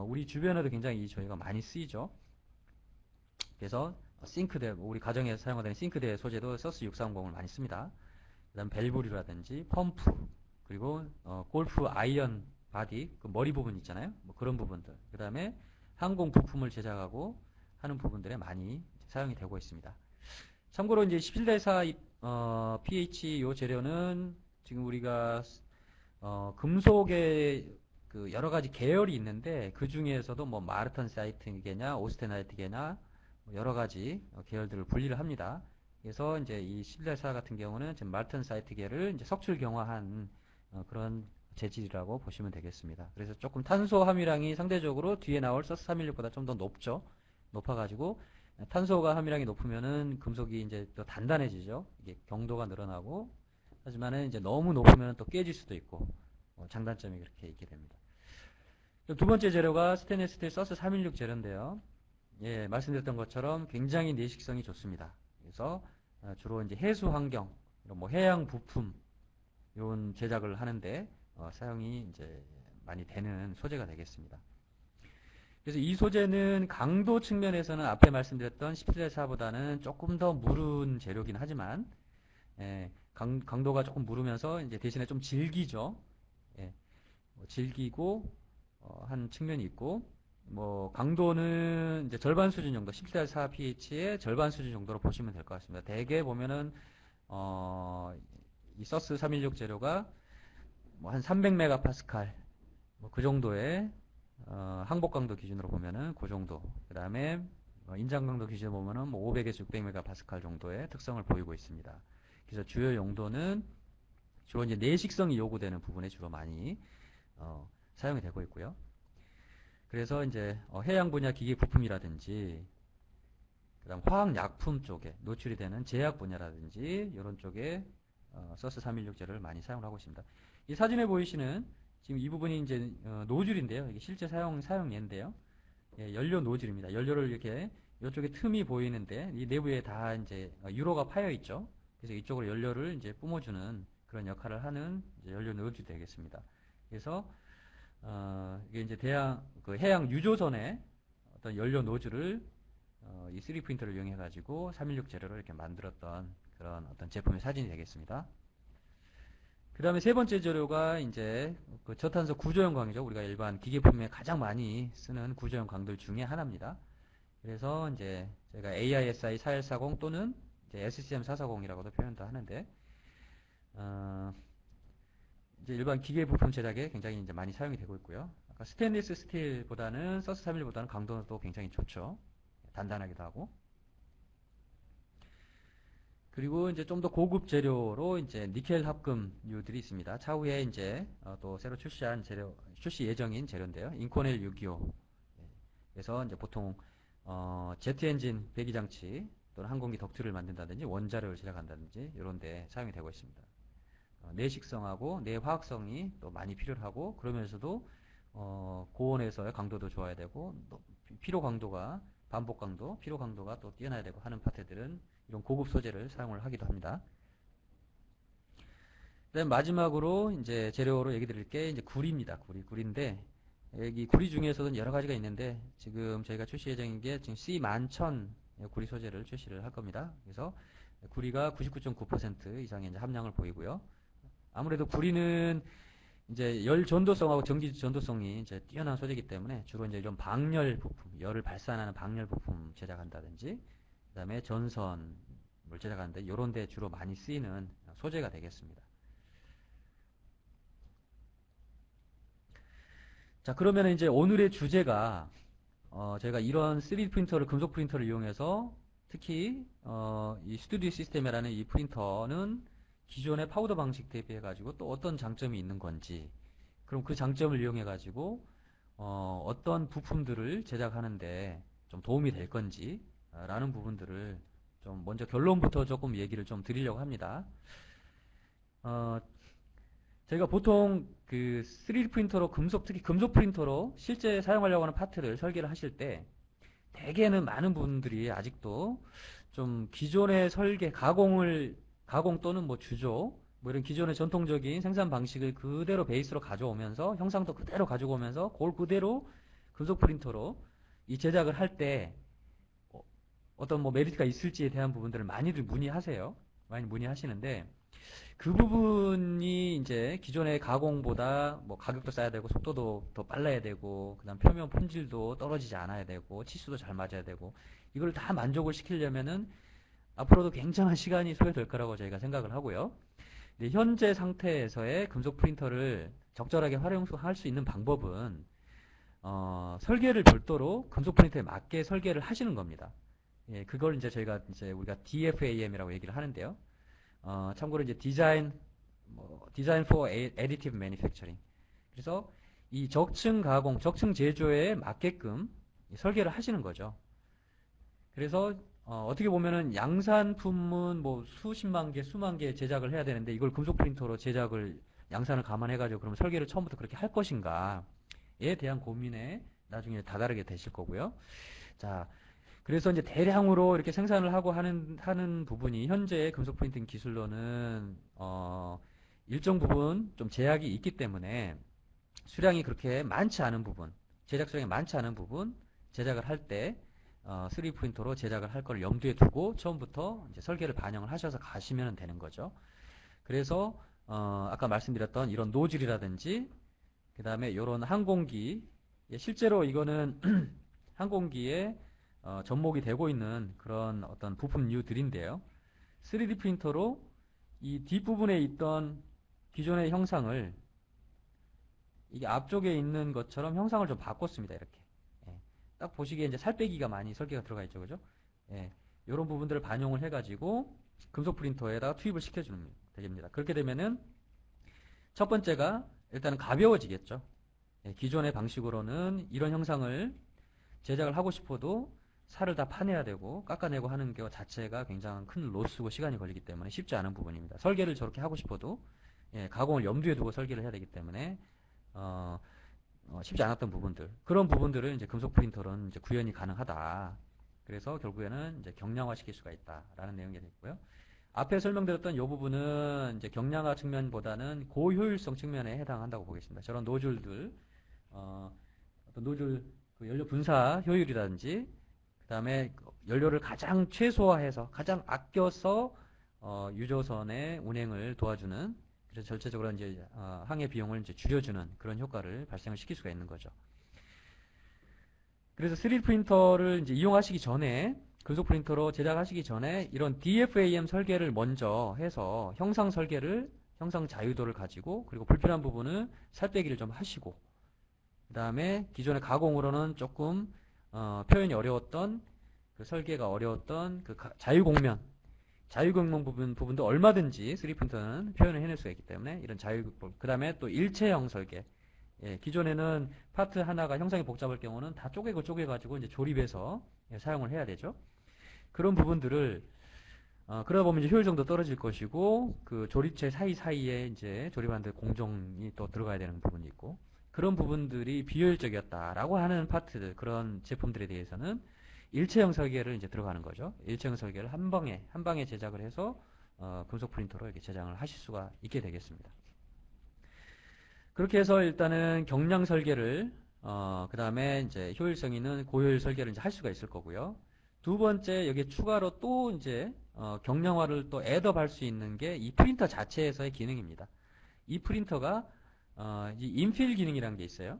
Speaker 1: 우리 주변에도 굉장히 저희가 많이 쓰이죠. 그래서 싱크대, 우리 가정에서 사용하는 싱크대 소재도 서스 630을 많이 씁니다. 그 다음 밸브류라든지 펌프 그리고 골프 아이언 바디 그 머리 부분 있잖아요. 뭐 그런 부분들. 그 다음에 항공 부품을 제작하고 하는 부분들에 많이 사용이 되고 있습니다. 참고로 이제 17-4 pH 요 재료는 지금 우리가 금속의 그 여러 가지 계열이 있는데 그 중에서도 뭐 마르턴사이트계냐 오스테나이트계냐 여러 가지 계열들을 분리를 합니다. 그래서 이제 이 17-4 같은 경우는 지금 마르턴사이트계를 이제 석출 경화한 그런 재질이라고 보시면 되겠습니다. 그래서 조금 탄소 함유량이 상대적으로 뒤에 나올 서스 316보다 좀 더 높죠. 높아가지고 탄소가 함유량이 높으면은 금속이 이제 또 단단해지죠. 이게 경도가 늘어나고 하지만은 이제 너무 높으면 또 깨질 수도 있고 장단점이 그렇게 있게 됩니다. 두 번째 재료가 스테인리스 스틸 서스 316 재료인데요. 예, 말씀드렸던 것처럼 굉장히 내식성이 좋습니다. 그래서 주로 이제 해수 환경, 뭐 해양 부품 이런 제작을 하는데 사용이 이제 많이 되는 소재가 되겠습니다. 그래서 이 소재는 강도 측면에서는 앞에 말씀드렸던 17-4보다는 조금 더 무른 재료긴 하지만 예, 강도가 조금 무르면서 이제 대신에 좀 질기죠. 예, 질기고 한 측면이 있고 뭐 강도는 이제 절반 수준 정도 17-4 pH의 절반 수준 정도로 보시면 될 것 같습니다. 대개 보면은 이 서스 316 재료가 뭐 한 300메가파스칼 뭐 그 정도의 항복 강도 기준으로 보면은 그 정도. 그 다음에 인장 강도 기준으로 보면은 뭐 500에서 600메가파스칼 정도의 특성을 보이고 있습니다. 그래서 주요 용도는 주로 이제 내식성이 요구되는 부분에 주로 많이 사용이 되고 있고요. 그래서 이제 해양 분야 기계 부품이라든지 그다음 화학약품 쪽에 노출이 되는 제약 분야라든지 이런 쪽에 서스 316 재료를 많이 사용을 하고 있습니다. 이 사진에 보이시는 지금 이 부분이 이제 노즐인데요. 이게 실제 사용예인데요. 예, 연료 노즐입니다. 연료를 이렇게 이쪽에 틈이 보이는데 이 내부에 다 이제 유로가 파여 있죠. 그래서 이쪽으로 연료를 이제 뿜어주는 그런 역할을 하는 이제 연료 노즐이 되겠습니다. 그래서 이게 이제 그 해양 유조선의 어떤 연료 노즐을 이 3D 프린터를 이용해 가지고 316 재료를 이렇게 만들었던 그런 어떤 제품의 사진이 되겠습니다. 그 다음에 세 번째 재료가 이제 그 저탄소 구조형 광이죠. 우리가 일반 기계품에 가장 많이 쓰는 구조형 광들 중에 하나입니다. 그래서 이제 저희가 AISI 4140 또는 이제 SCM 440이라고도 표현도 하는데, 이제 일반 기계 부품 제작에 굉장히 이제 많이 사용이 되고 있고요. 아까 스테인리스 스틸보다는 서스 31보다는 강도도 굉장히 좋죠. 단단하기도 하고. 그리고 이제 좀 더 고급 재료로 이제 니켈 합금유들이 있습니다. 차후에 이제 또 새로 출시한 재료, 출시 예정인 재료인데요. 인코넬 625. 그래서 이제 보통 제트 엔진 배기 장치 또는 항공기 덕트를 만든다든지 원자력을 제작한다든지 이런 데 사용이 되고 있습니다. 내식성하고 내화학성이 또 많이 필요하고 그러면서도 고온에서의 강도도 좋아야 되고 피로 강도가 반복 강도, 피로 강도가 또 뛰어나야 되고 하는 파트들은 이런 고급 소재를 사용을 하기도 합니다. 그다음 마지막으로 이제 재료로 얘기 드릴 게 이제 구리입니다. 구리인데 여기 구리 중에서는 여러 가지가 있는데 지금 저희가 출시 예정인 게 지금 C11,000 구리 소재를 출시를 할 겁니다. 그래서 구리가 99.9% 이상의 이제 함량을 보이고요. 아무래도 구리는 이제 열 전도성하고 전기 전도성이 이제 뛰어난 소재이기 때문에 주로 이제 이런 방열 부품, 열을 발산하는 방열 부품 제작한다든지, 그 다음에 전선을 제작하는데 이런 데 주로 많이 쓰이는 소재가 되겠습니다. 자, 그러면 이제 오늘의 주제가 저희가 이런 3D 프린터를, 금속 프린터를 이용해서 특히 이 스튜디오 시스템이라는 이 프린터는 기존의 파우더 방식 대비해 가지고 또 어떤 장점이 있는 건지, 그럼 그 장점을 이용해 가지고 어떤 부품들을 제작하는데 좀 도움이 될 건지 라는 부분들을 좀 먼저 결론부터 조금 얘기를 좀 드리려고 합니다. 저희가 보통 그 3D 프린터로 특히 금속 프린터로 실제 사용하려고 하는 파트를 설계를 하실 때 대개는 많은 분들이 아직도 좀 기존의 설계, 가공 또는 뭐 주조, 뭐 이런 기존의 전통적인 생산 방식을 그대로 베이스로 가져오면서 형상도 그대로 가지고 오면서 그걸 그대로 금속 프린터로 이 제작을 할 때 어떤 뭐 메리트가 있을지에 대한 부분들을 많이들 문의하세요. 많이 문의하시는데 그 부분이 이제 기존의 가공보다 뭐 가격도 싸야 되고 속도도 더 빨라야 되고 그다음 표면 품질도 떨어지지 않아야 되고 치수도 잘 맞아야 되고 이걸 다 만족을 시키려면은 앞으로도 굉장한 시간이 소요될 거라고 저희가 생각을 하고요. 근데 현재 상태에서의 금속 프린터를 적절하게 활용할 수 있는 방법은 설계를 별도로 금속 프린터에 맞게 설계를 하시는 겁니다. 예, 그걸 이제 우리가 DFAM이라고 얘기를 하는데요. 참고로 이제 Design for Additive Manufacturing. 그래서 이 적층 가공, 적층 제조에 맞게끔 설계를 하시는 거죠. 그래서 어떻게 보면은 양산품은 뭐 수십만 개, 수만 개 제작을 해야 되는데 이걸 금속 프린터로 양산을 감안해가지고 그럼 설계를 처음부터 그렇게 할 것인가에 대한 고민에 나중에 다다르게 되실 거고요. 자, 그래서 이제 대량으로 이렇게 생산을 하고 하는 부분이 현재 금속 프린팅 기술로는 일정 부분 좀 제약이 있기 때문에 수량이 그렇게 많지 않은 부분, 제작 수량이 많지 않은 부분 제작을 할 때 3D 프린터로 제작을 할 걸 염두에 두고 처음부터 이제 설계를 반영을 하셔서 가시면 되는 거죠. 그래서 아까 말씀드렸던 이런 노즐이라든지 그 다음에 이런 항공기, 실제로 이거는 항공기에 접목이 되고 있는 그런 어떤 부품류들인데요. 3D 프린터로 이 뒷부분에 있던 기존의 형상을 이게 앞쪽에 있는 것처럼 형상을 좀 바꿨습니다. 이렇게. 예. 딱 보시기에 이제 살 빼기가 많이 설계가 들어가 있죠. 그죠? 예. 이런 부분들을 반영을 해가지고 금속 프린터에다가 투입을 시켜주면 됩니다. 그렇게 되면은 첫 번째가 일단은 가벼워지겠죠. 예, 기존의 방식으로는 이런 형상을 제작을 하고 싶어도 살을 다 파내야 되고 깎아내고 하는 것 자체가 굉장히 큰 로스고 시간이 걸리기 때문에 쉽지 않은 부분입니다. 설계를 저렇게 하고 싶어도 예, 가공을 염두에 두고 설계를 해야 되기 때문에 쉽지 않았던 부분들, 그런 부분들을 이제 금속 프린터로는 이제 구현이 가능하다. 그래서 결국에는 이제 경량화 시킬 수가 있다라는 내용이 되고요. 앞에 설명드렸던 이 부분은 이제 경량화 측면보다는 고효율성 측면에 해당한다고 보겠습니다. 저런 노즐들, 어떤 노즐 그 연료 분사 효율이라든지, 그 다음에 연료를 가장 최소화해서 가장 아껴서 유조선의 운행을 도와주는, 그래서 전체적으로 이제 항해 비용을 이제 줄여주는 그런 효과를 발생을 시킬 수가 있는 거죠. 그래서 3D 프린터를 이제 이용하시기 전에, 금속 프린터로 제작하시기 전에 이런 DFAM 설계를 먼저 해서 형상 설계를, 형상 자유도를 가지고, 그리고 불필요한 부분을 살 빼기를 좀 하시고, 그 다음에 기존의 가공으로는 조금 표현이 어려웠던, 그 설계가 어려웠던 그 자유공면 부분도 얼마든지 3D 프린터는 표현을 해낼 수가 있기 때문에 이런 그 다음에 또 일체형 설계. 예, 기존에는 파트 하나가 형상이 복잡할 경우는 다 쪼개가지고 이제 조립해서 사용을 해야 되죠. 그런 부분들을 그러다 보면 이제 효율성도 떨어질 것이고, 그 조립체 사이사이에 이제 조립하는데 공정이 또 들어가야 되는 부분이 있고, 그런 부분들이 비효율적이었다라고 하는 파트들, 그런 제품들에 대해서는 일체형 설계를 이제 들어가는 거죠. 일체형 설계를 한 방에 제작을 해서 금속 프린터로 이렇게 제작을 하실 수가 있게 되겠습니다. 그렇게 해서 일단은 경량 설계를 그 다음에 이제 효율성 있는 고효율 설계를 이제 할 수가 있을 거고요. 두 번째, 여기에 추가로 또 이제 경량화를 또 애드업 할 수 있는 게 이 프린터 자체에서의 기능입니다. 이 프린터가 이 인필 기능이라는 게 있어요.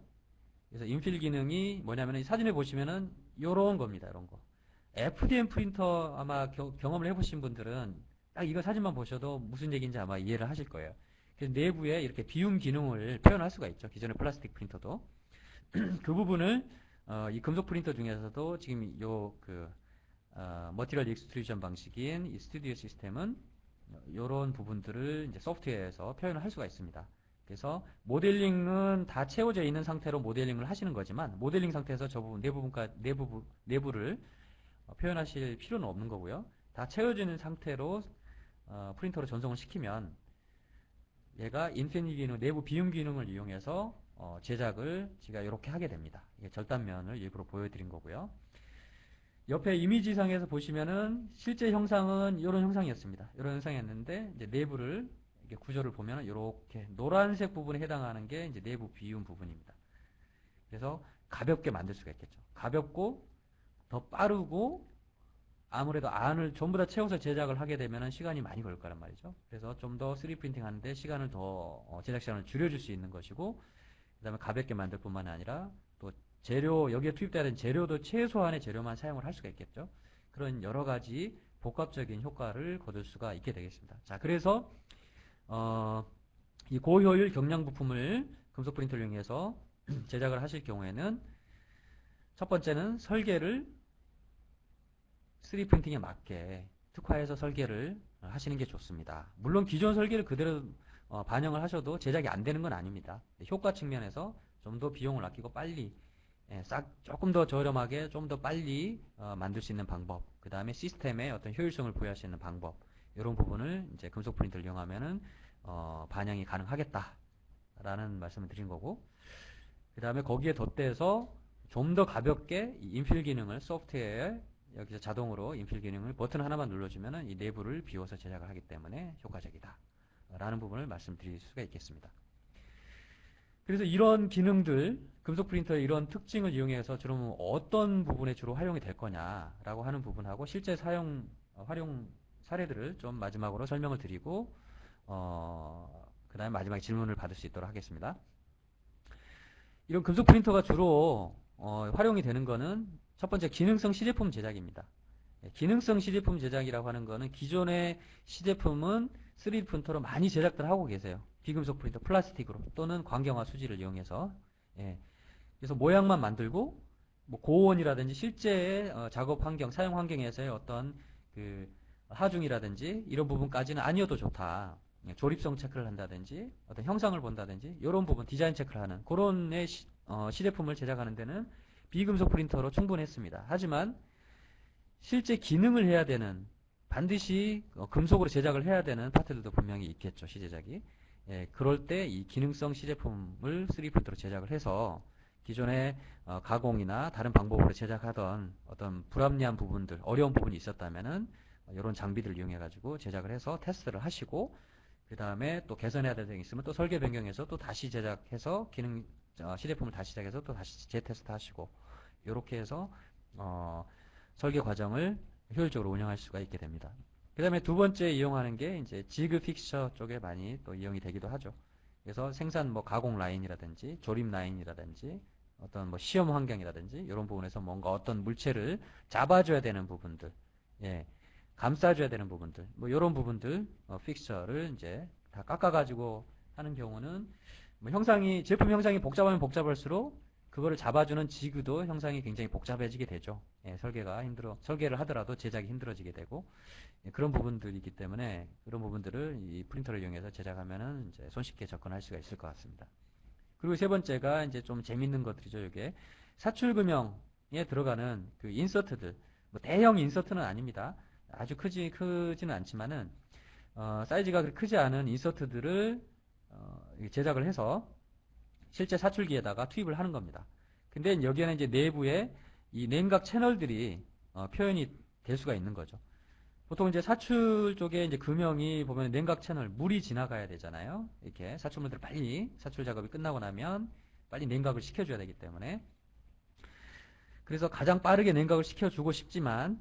Speaker 1: 그래서 인필 기능이 뭐냐면, 이 사진에 보시면은 요런 겁니다. 이런 거. FDM 프린터 아마 경험을 해보신 분들은 딱 이거 사진만 보셔도 무슨 얘기인지 아마 이해를 하실 거예요. 그래서 내부에 이렇게 비움 기능을 표현할 수가 있죠. 기존의 플라스틱 프린터도. 그 부분을 이 금속 프린터 중에서도 지금 요 머티리얼 익스트루전 방식인 이 스튜디오 시스템은 요런 부분들을 이제 소프트웨어에서 표현을 할 수가 있습니다. 그래서 모델링은 다 채워져 있는 상태로 모델링을 하시는 거지만, 모델링 상태에서 저 부분 내부를 표현하실 필요는 없는 거고요. 다 채워져 있는 상태로 프린터로 전송을 시키면 얘가 인피니티 기능, 내부 비움 기능을 이용해서 제작을 제가 이렇게 하게 됩니다. 이게 절단면을 일부러 보여드린 거고요. 옆에 이미지상에서 보시면은 실제 형상은 이런 형상이었습니다. 이런 형상이었는데, 이제 내부를 이렇게 구조를 보면 이렇게 노란색 부분에 해당하는 게 이제 내부 비움 부분입니다. 그래서 가볍게 만들 수가 있겠죠. 가볍고 더 빠르고, 아무래도 안을 전부 다 채워서 제작을 하게 되면 시간이 많이 걸릴 거란 말이죠. 그래서 좀 더 3D 프린팅 하는데 시간을 더 제작 시간을 줄여줄 수 있는 것이고, 그 다음에 가볍게 만들 뿐만 아니라 또 재료, 여기에 투입돼야 되는 재료도 최소한의 재료만 사용을 할 수가 있겠죠. 그런 여러 가지 복합적인 효과를 거둘 수가 있게 되겠습니다. 자, 그래서 이 고효율 경량 부품을 금속 프린터를 이용해서 제작을 하실 경우에는 첫 번째는 설계를 3D 프린팅에 맞게 특화해서 설계를 하시는 게 좋습니다. 물론 기존 설계를 그대로 반영을 하셔도 제작이 안 되는 건 아닙니다. 효과 측면에서 좀 더 비용을 아끼고 빨리 조금 더 저렴하게 좀 더 빨리 만들 수 있는 방법, 그 다음에 시스템의 어떤 효율성을 부여할 수 있는 방법, 이런 부분을 이제 금속 프린터를 이용하면은 반영이 가능하겠다라는 말씀을 드린 거고, 그 다음에 거기에 덧대서 좀 더 가볍게 이 인필 기능을 소프트웨어에 여기서 자동으로 인필 기능을 버튼 하나만 눌러주면은 이 내부를 비워서 제작을 하기 때문에 효과적이다 라는 부분을 말씀드릴 수가 있겠습니다. 그래서 이런 기능들, 금속 프린터의 이런 특징을 이용해서 그러면 어떤 부분에 주로 활용이 될 거냐라고 하는 부분하고 실제 활용 사례들을 좀 마지막으로 설명을 드리고 그 다음에 마지막에 질문을 받을 수 있도록 하겠습니다. 이런 금속 프린터가 주로 활용이 되는 거는 첫 번째 기능성 시제품 제작입니다. 기능성 시제품 제작이라고 하는 거는 기존의 시제품은 3D 프린터로 많이 제작들 하고 계세요. 비금속 프린터, 플라스틱으로 또는 광경화 수지를 이용해서. 그래서 모양만 만들고 뭐 고온이라든지 실제 작업 환경, 사용 환경에서의 어떤 그 하중이라든지 이런 부분까지는 아니어도 좋다. 조립성 체크를 한다든지 어떤 형상을 본다든지 이런 부분 디자인 체크를 하는 그런 시제품을 제작하는 데는 비금속 프린터로 충분했습니다. 하지만 실제 기능을 해야 되는 반드시 금속으로 제작을 해야 되는 파트들도 분명히 있겠죠. 시제작이. 예, 그럴 때 이 기능성 시제품을 3D 프린터로 제작을 해서 기존의 가공이나 다른 방법으로 제작하던 어떤 불합리한 부분들, 어려운 부분이 있었다면은 이런 장비들을 이용해 가지고 제작을 해서 테스트를 하시고 그 다음에 또 개선해야 될 점이 있으면 또 설계 변경해서 또 다시 제작해서 기능 시제품을 다시 제작해서 또 다시 재테스트 하시고 이렇게 해서 설계 과정을 효율적으로 운영할 수가 있게 됩니다. 그 다음에 두 번째 이용하는 게 이제 지그 픽처 쪽에 많이 또 이용이 되기도 하죠. 그래서 생산 뭐 가공 라인이라든지 조립 라인이라든지 어떤 뭐 시험 환경이라든지 이런 부분에서 뭔가 어떤 물체를 잡아줘야 되는 부분들, 예, 감싸줘야 되는 부분들, 뭐 이런 부분들 픽처를 이제 다 깎아가지고 하는 경우는 뭐 제품 형상이 복잡하면 복잡할수록 그거를 잡아주는 지그도 형상이 굉장히 복잡해지게 되죠. 예, 설계를 하더라도 제작이 힘들어지게 되고, 예, 그런 부분들이기 때문에 그런 부분들을 이 프린터를 이용해서 제작하면은 이제 손쉽게 접근할 수가 있을 것 같습니다. 그리고 세 번째가 이제 좀 재밌는 것들이죠. 이게 사출금형에 들어가는 그 인서트들, 뭐 대형 인서트는 아닙니다. 아주 크지는 않지만은 사이즈가 그렇게 크지 않은 인서트들을 제작을 해서 실제 사출기에다가 투입을 하는 겁니다. 근데 여기에는 이제 내부에 이 냉각 채널들이 표현이 될 수가 있는 거죠. 보통 이제 사출 쪽에 이제 금형이 보면 냉각 채널, 물이 지나가야 되잖아요. 이렇게 사출물들 빨리 사출 작업이 끝나고 나면 빨리 냉각을 시켜줘야 되기 때문에. 그래서 가장 빠르게 냉각을 시켜주고 싶지만,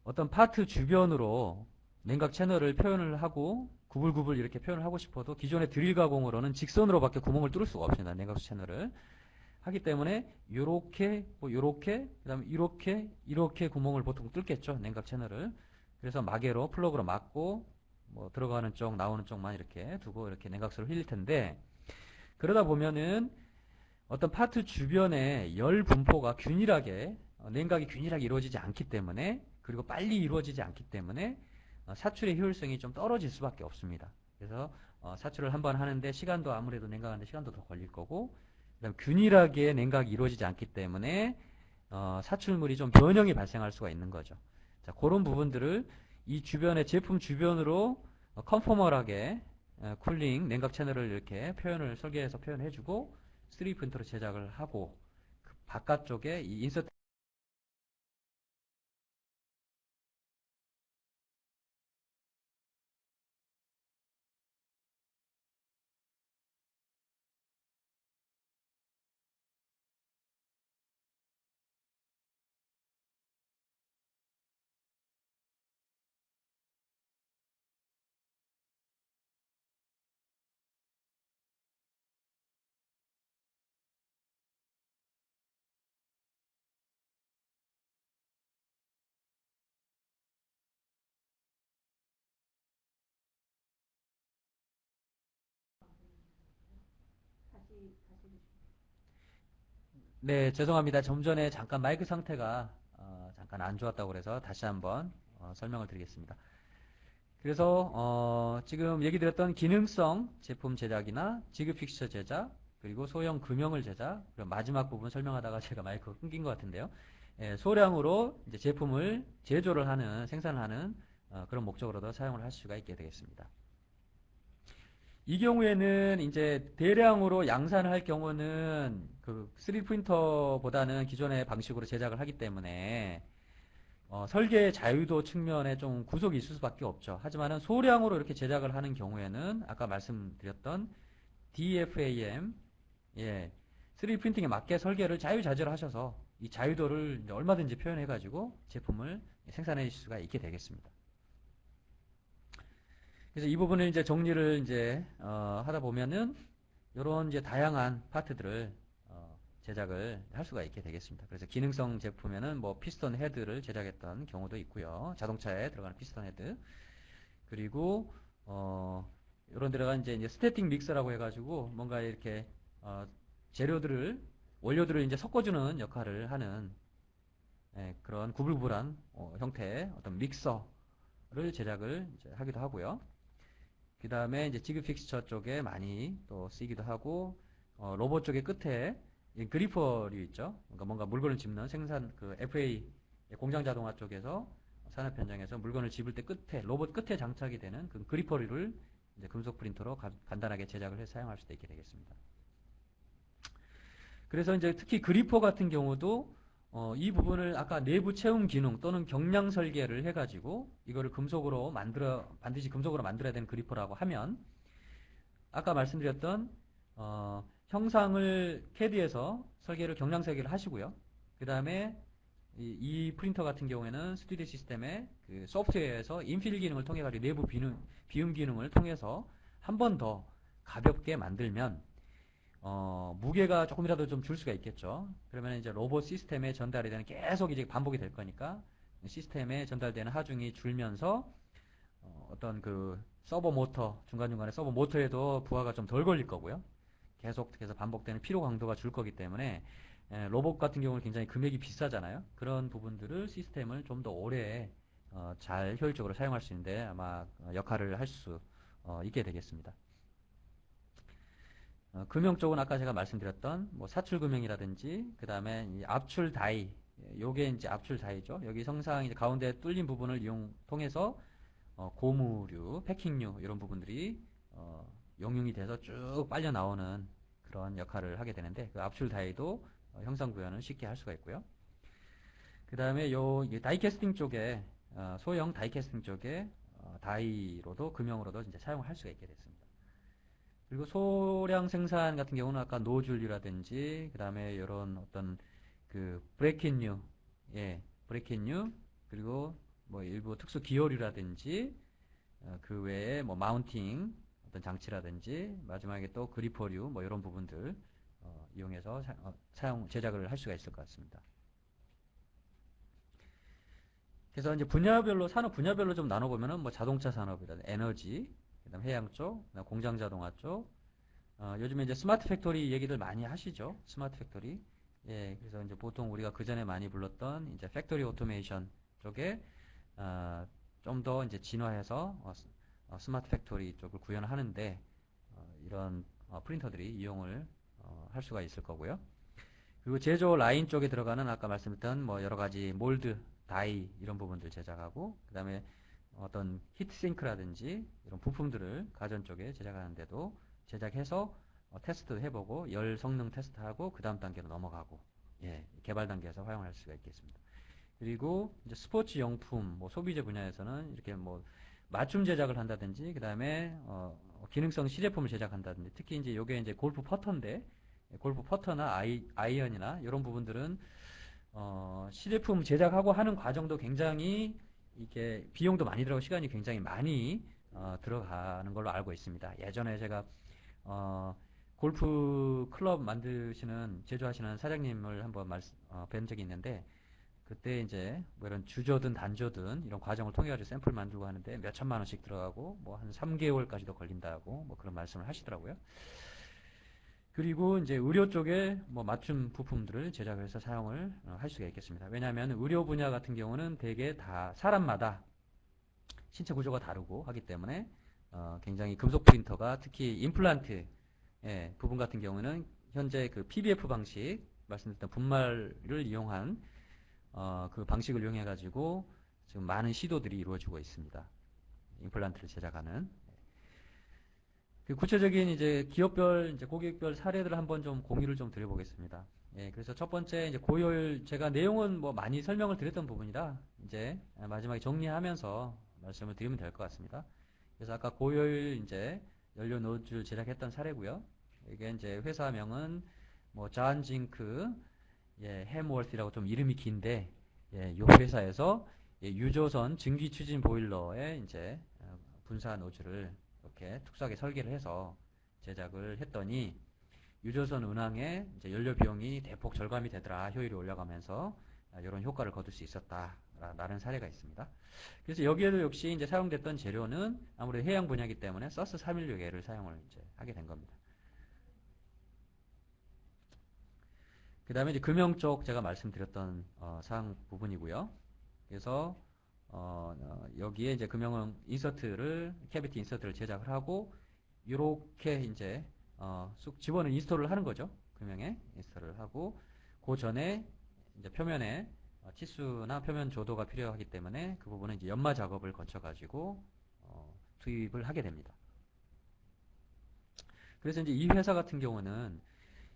Speaker 1: 어떤 파트 주변으로 냉각 채널을 표현을 하고 구불구불 이렇게 표현을 하고 싶어도 기존의 드릴 가공으로는 직선으로밖에 구멍을 뚫을 수가 없습니다. 냉각수 채널을 하기 때문에 요렇게 뭐 요렇게 그다음에 이렇게 구멍을 보통 뚫겠죠. 냉각 채널을. 그래서 마개로 플러그로 막고 뭐 들어가는 쪽 나오는 쪽만 이렇게 두고 이렇게 냉각수를 흘릴 텐데, 그러다 보면은 어떤 파트 주변에 열 분포가 균일하게 냉각이 균일하게 이루어지지 않기 때문에, 그리고 빨리 이루어지지 않기 때문에 사출의 효율성이 좀 떨어질 수밖에 없습니다. 그래서 사출을 한번 하는데 시간도 아무래도 냉각하는데 시간도 더 걸릴 거고, 그다음 균일하게 냉각이 이루어지지 않기 때문에 사출물이 좀 변형이 발생할 수가 있는 거죠. 자, 그런 부분들을 이 주변에 제품 주변으로 컨포멀하게 쿨링 냉각 채널을 이렇게 설계해서 표현해주고 3D 프린터로 제작을 하고, 그 바깥쪽에 이 인서트 네, 죄송합니다. 좀 전에 잠깐 마이크 상태가 잠깐 안 좋았다고 그래서 다시 한번 설명을 드리겠습니다. 그래서 지금 얘기 드렸던 기능성 제품 제작이나 지그 픽처 제작, 그리고 소형 금형을 제작, 그리고 마지막 부분 설명하다가 제가 마이크가 끊긴 것 같은데요. 예, 소량으로 이제 제품을 제조를 하는, 생산을 하는 그런 목적으로도 사용을 할 수가 있게 되겠습니다. 이 경우에는 이제 대량으로 양산을 할 경우는 그 3D 프린터보다는 기존의 방식으로 제작을 하기 때문에 설계의 자유도 측면에 좀 구속이 있을 수밖에 없죠. 하지만은 소량으로 이렇게 제작을 하는 경우에는 아까 말씀드렸던 DFAM, 예, 3D 프린팅에 맞게 설계를 자유자재로 하셔서 이 자유도를 이제 얼마든지 표현해가지고 제품을 생산해 줄 수가 있게 되겠습니다. 그래서 이 부분을 이제 정리를 이제 하다 보면은 이런 이제 다양한 파트들을 제작을 할 수가 있게 되겠습니다. 그래서 기능성 제품에는 뭐 피스톤 헤드를 제작했던 경우도 있고요. 자동차에 들어가는 피스톤 헤드. 그리고 이런 데다가 이제 스태틱 믹서라고 해가지고 뭔가 이렇게 원료들을 이제 섞어주는 역할을 하는 그런 구불구불한 형태의 어떤 믹서를 제작을 이제 하기도 하고요. 그 다음에 이제 지그 픽스처 쪽에 많이 또 쓰이기도 하고, 로봇 쪽의 끝에 이 그리퍼류 있죠. 그러니까 뭔가 물건을 짚는 생산, 그 FA 공장 자동화 쪽에서 산업 현장에서 물건을 집을 때 끝에, 로봇 끝에 장착이 되는 그 그리퍼류를 이제 금속 프린터로 간단하게 제작을 해서 사용할 수도 있게 되겠습니다. 그래서 이제 특히 그리퍼 같은 경우도 이 부분을 아까 내부 채움 기능 또는 경량 설계를 해가지고 이거를 금속으로 반드시 금속으로 만들어야 되는 그리퍼라고 하면 아까 말씀드렸던 형상을 CAD에서 설계를 경량 설계를 하시고요. 그 다음에 이 프린터 같은 경우에는 스튜디오 시스템의 그 소프트웨어에서 인필 기능을 통해 가지고 내부 비움 기능을 통해서 한 번 더 가볍게 만들면 무게가 조금이라도 좀 줄 수가 있겠죠. 그러면 이제 로봇 시스템에 전달이 되는 계속 이제 반복이 될 거니까 시스템에 전달되는 하중이 줄면서 어떤 그 서버 모터 중간중간에 서버 모터에도 부하가 좀 덜 걸릴 거고요. 계속해서 반복되는 피로 강도가 줄 거기 때문에 로봇 같은 경우는 굉장히 금액이 비싸잖아요. 그런 부분들을 시스템을 좀 더 오래 잘 효율적으로 사용할 수 있는데 아마 역할을 할 수 있게 되겠습니다. 금형 쪽은 아까 제가 말씀드렸던 뭐 사출 금형이라든지 그 다음에 이 압출 다이, 요게 이제 압출 다이죠. 여기 성상 이제 가운데 뚫린 부분을 통해서 고무류, 패킹류 이런 부분들이 용융이 돼서 쭉 빨려 나오는 그런 역할을 하게 되는데 그 압출 다이도 형상 구현을 쉽게 할 수가 있고요. 그 다음에 요 다이캐스팅 쪽에 소형 다이캐스팅 쪽에 다이로도 금형으로도 이제 사용을 할 수가 있게 됐습니다. 그리고 소량 생산 같은 경우는 아까 노즐이라든지 그 다음에 이런 어떤 그 브레이킹류, 브레이킹류 그리고 뭐 일부 특수 기어류라든지 그 외에 뭐 마운팅 어떤 장치라든지 마지막에 또 그리퍼류 뭐 이런 부분들 이용해서 제작을 할 수가 있을 것 같습니다. 그래서 이제 분야별로 산업 분야별로 좀 나눠보면은 뭐 자동차 산업이라든지 에너지, 그다음 해양 쪽, 그다음 공장 자동화 쪽. 요즘에 이제 스마트 팩토리 얘기들 많이 하시죠. 스마트 팩토리. 예, 그래서 이제 보통 우리가 그 전에 많이 불렀던 이제 팩토리 오토메이션 쪽에 좀 더 이제 진화해서 스마트 팩토리 쪽을 구현을 하는데 이런 프린터들이 이용을 할 수가 있을 거고요. 그리고 제조 라인 쪽에 들어가는 아까 말씀드렸던 뭐 여러 가지 몰드, 다이 이런 부분들 제작하고 그 다음에 어떤 히트싱크라든지 이런 부품들을 가전 쪽에 제작하는데도 제작해서 테스트 해보고 열 성능 테스트하고 그 다음 단계로 넘어가고 개발 단계에서 활용할 수가 있겠습니다. 그리고 이제 스포츠 용품, 뭐 소비재 분야에서는 이렇게 뭐 맞춤 제작을 한다든지 그 다음에 기능성 시제품을 제작한다든지 특히 이제 요게 이제 골프 퍼터인데 골프 퍼터나 아이언이나 이런 부분들은 시제품 제작하고 하는 과정도 굉장히 이게 비용도 많이 들어가고 시간이 굉장히 많이 들어가는 걸로 알고 있습니다. 예전에 제가 골프 클럽 만드시는 제조하시는 사장님을 한번 뵌 적이 있는데 그때 이제 뭐 이런 주조든 단조든 이런 과정을 통해 가지고 샘플 만들고 하는데 몇 천만 원씩 들어가고 뭐 한 3개월까지도 걸린다고 뭐 그런 말씀을 하시더라고요. 그리고 이제 의료 쪽에 뭐 맞춤 부품들을 제작해서 사용을 할 수가 있겠습니다. 왜냐하면 의료 분야 같은 경우는 대개 다 사람마다 신체 구조가 다르고 하기 때문에 굉장히 금속 프린터가 특히 임플란트 부분 같은 경우는 현재 그 PBF 방식 말씀드렸던 분말을 이용한 그 방식을 이용해 가지고 지금 많은 시도들이 이루어지고 있습니다. 임플란트를 제작하는. 구체적인 이제 기업별, 이제 고객별 사례들을 한번 좀 공유를 좀 드려보겠습니다. 그래서 첫 번째 이제 고효율, 제가 내용은 뭐 많이 설명을 드렸던 부분이라 이제 마지막에 정리하면서 말씀을 드리면 될 것 같습니다. 그래서 아까 고효율 이제 연료 노즐 제작했던 사례고요. 이게 이제 회사명은 뭐 잔징크, 햄월스라고 좀 이름이 긴데, 이 회사에서 유조선 증기 추진 보일러에 이제 분사 노즐을 이렇게 특수하게 설계를 해서 제작을 했더니 유조선 운항에 이제 연료 비용이 대폭 절감이 되더라. 효율이 올라가면서 이런 효과를 거둘 수 있었다라는 사례가 있습니다. 그래서 여기에도 역시 이제 사용됐던 재료는 아무래도 해양 분야이기 때문에 서스 316L을 사용을 이제 하게 된 겁니다. 그 다음에 이제 금형 쪽 제가 말씀드렸던 사항 부분이고요. 그래서 여기에 이제 금형 캐비티 인서트를 제작을 하고, 요렇게 이제, 쑥 집어넣은 인스톨을 하는 거죠. 금형에 인스톨을 하고, 그 전에 이제 표면에 치수나 표면 조도가 필요하기 때문에 그 부분은 이제 연마 작업을 거쳐가지고, 투입을 하게 됩니다. 그래서 이제 이 회사 같은 경우는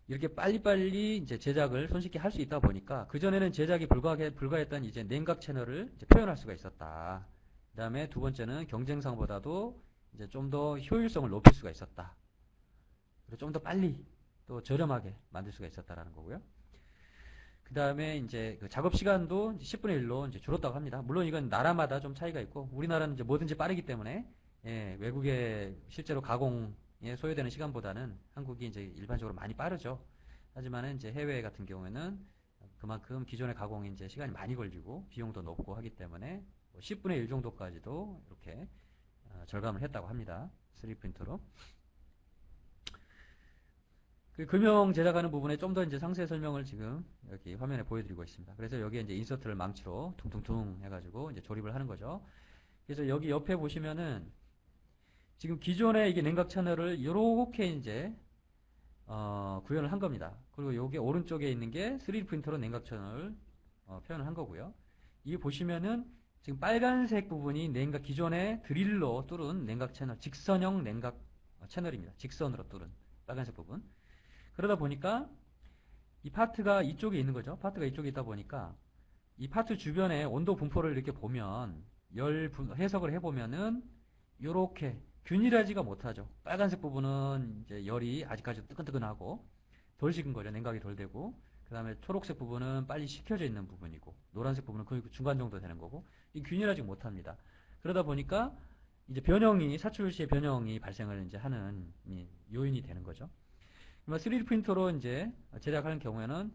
Speaker 1: 이렇게 빨리빨리 이제 제작을 손쉽게 할 수 있다 보니까 그전에는 제작이 불가했던 이제 냉각 채널을 이제 표현할 수가 있었다. 그 다음에 두 번째는 경쟁상보다도 이제 좀 더 효율성을 높일 수가 있었다. 그리고 좀 더 빨리 또 저렴하게 만들 수가 있었다라는 거고요. 그 다음에 이제 그 작업 시간도 10분의 1로 이제 줄었다고 합니다. 물론 이건 나라마다 좀 차이가 있고 우리나라는 이제 뭐든지 빠르기 때문에 외국에 실제로 가공에 소요되는 시간보다는 한국이 이제 일반적으로 많이 빠르죠. 하지만 이제 해외 같은 경우에는 그만큼 기존의 가공이 이제 시간이 많이 걸리고 비용도 높고 하기 때문에 10분의 1 정도까지도 이렇게 절감을 했다고 합니다. 3D 프린터로. 그 금형 제작하는 부분에 좀 더 이제 상세 설명을 지금 여기 화면에 보여드리고 있습니다. 그래서 여기에 이제 인서트를 망치로 퉁퉁퉁 해가지고 이제 조립을 하는 거죠. 그래서 여기 옆에 보시면은 지금 기존의 이게 냉각 채널을 이렇게 이제 구현을 한 겁니다. 그리고 여기 오른쪽에 있는 게 3D 프린터로 냉각 채널을 표현을 한 거고요. 이게 보시면은 지금 빨간색 부분이 기존의 드릴로 뚫은 냉각 채널, 직선형 냉각 채널입니다. 직선으로 뚫은 빨간색 부분. 그러다 보니까 이 파트가 이쪽에 있는 거죠. 파트가 이쪽에 있다 보니까 이 파트 주변에 온도 분포를 이렇게 보면 해석을 해보면은 이렇게 균일하지가 못하죠. 빨간색 부분은 이제 열이 아직까지 뜨끈뜨끈하고 덜 식은 거죠. 냉각이 덜 되고. 그 다음에 초록색 부분은 빨리 식혀져 있는 부분이고 노란색 부분은 그 중간 정도 되는 거고 이 균일하지 못합니다. 그러다 보니까 이제 사출 시에 변형이 발생을 이제 하는 요인이 되는 거죠. 3D 프린터로 이제 제작하는 경우에는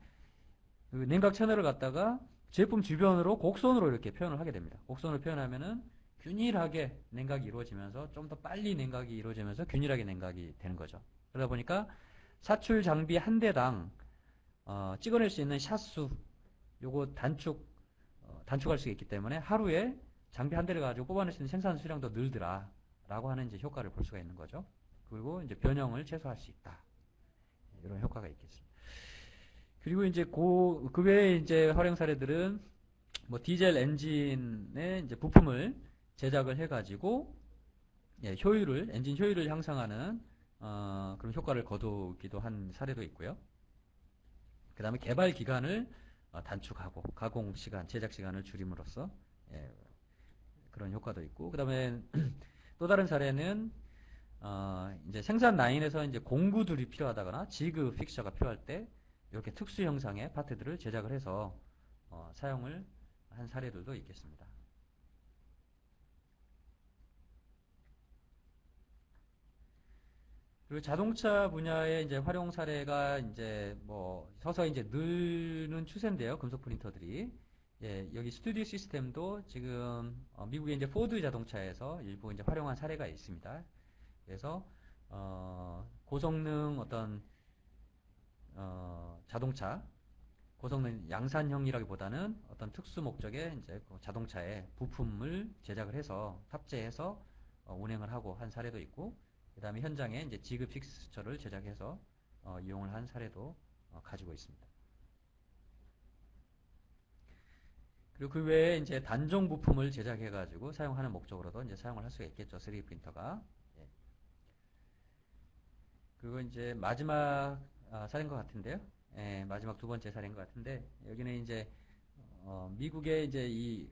Speaker 1: 그 냉각 채널을 갖다가 제품 주변으로 곡선으로 이렇게 표현을 하게 됩니다. 곡선으로 표현하면은 균일하게 냉각이 이루어지면서 좀 더 빨리 냉각이 이루어지면서 균일하게 냉각이 되는 거죠. 그러다 보니까 사출 장비 한 대당 찍어낼 수 있는 샷수 요거 단축할 수 있기 때문에 하루에 장비 한 대를 가지고 뽑아낼 수 있는 생산 수량도 늘더라 라고 하는 이제 효과를 볼 수가 있는 거죠. 그리고 이제 변형을 최소화할 수 있다. 이런 효과가 있겠습니다. 그리고 이제 그 외에 이제 활용 사례들은 뭐 디젤 엔진의 이제 부품을 제작을 해가지고 엔진 효율을 향상하는 그런 효과를 거두기도 한 사례도 있고요. 그 다음에 개발 기간을 단축하고 가공 시간, 제작 시간을 줄임으로써 그런 효과도 있고, 그 다음에 또 다른 사례는 이제 생산 라인에서 이제 공구들이 필요하다거나 지그 픽처가 필요할 때 이렇게 특수 형상의 파트들을 제작을 해서 사용을 한 사례들도 있겠습니다. 그리고 자동차 분야의 이제 활용 사례가 이제 뭐 서서히 이제 느는 추세인데요. 금속 프린터들이. 여기 스튜디오 시스템도 지금 미국의 이제 포드 자동차에서 일부 이제 활용한 사례가 있습니다. 그래서 고성능 자동차, 고성능 양산형이라기보다는 어떤 특수 목적의 이제 그 자동차의 부품을 제작을 해서 탑재해서 운행을 하고 한 사례도 있고, 그 다음에 현장에 이제 지그 픽스처를 제작해서 이용을 한 사례도 가지고 있습니다. 그리고 그 외에 이제 단종 부품을 제작해가지고 사용하는 목적으로도 이제 사용을 할 수가 있겠죠. 3D 프린터가. 그리고 이제 마지막 사례인 것 같은데요. 마지막 두 번째 사례인 것 같은데, 여기는 이제 미국의 이제 이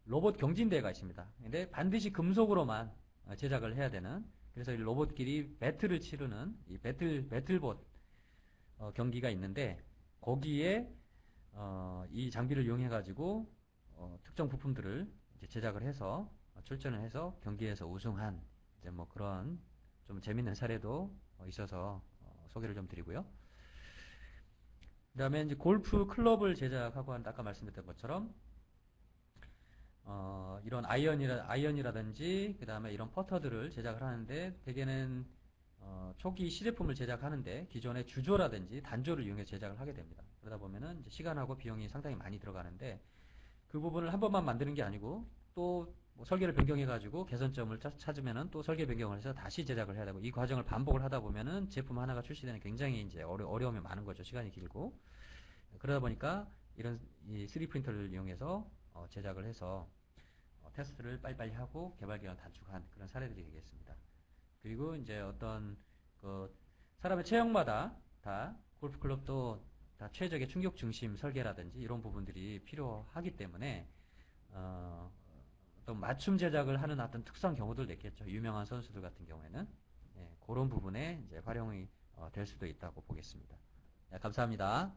Speaker 1: 로봇 경진대회가 있습니다. 근데 반드시 금속으로만 제작을 해야 되는, 그래서 이 로봇끼리 배틀을 치르는 이 배틀봇 경기가 있는데, 거기에 이 장비를 이용해 가지고 특정 부품들을 이제 제작을 해서 출전을 해서 경기에서 우승한 이제 뭐 그런 좀 재밌는 사례도 있어서 소개를 좀 드리고요. 그 다음에 이제 골프 클럽을 제작하고 한 아까 말씀드렸던 것처럼 이런 아이언이라든지 그 다음에 이런 퍼터들을 제작을 하는데, 대개는 초기 시제품을 제작하는데 기존의 주조라든지 단조를 이용해 제작을 하게 됩니다. 그러다 보면은 이제 시간하고 비용이 상당히 많이 들어가는데, 그 부분을 한 번만 만드는 게 아니고 뭐 설계를 변경해가지고 개선점을 찾으면은 또 설계 변경을 해서 다시 제작을 해야 되고 이 과정을 반복을 하다 보면은 제품 하나가 출시되는 굉장히 이제 어려움이 많은 거죠. 시간이 길고. 그러다 보니까 이런 이 3D 프린터를 이용해서 제작을 해서 테스트를 빨리빨리 하고 개발 기간 단축한 그런 사례들이 되겠습니다. 그리고 이제 어떤 그 사람의 체형마다 다 골프 클럽도 다 최적의 충격 중심 설계라든지 이런 부분들이 필요하기 때문에 어떤 맞춤 제작을 하는 어떤 특수한 경우들도 있겠죠. 유명한 선수들 같은 경우에는 그런 부분에 이제 활용이 될 수도 있다고 보겠습니다. 네, 감사합니다.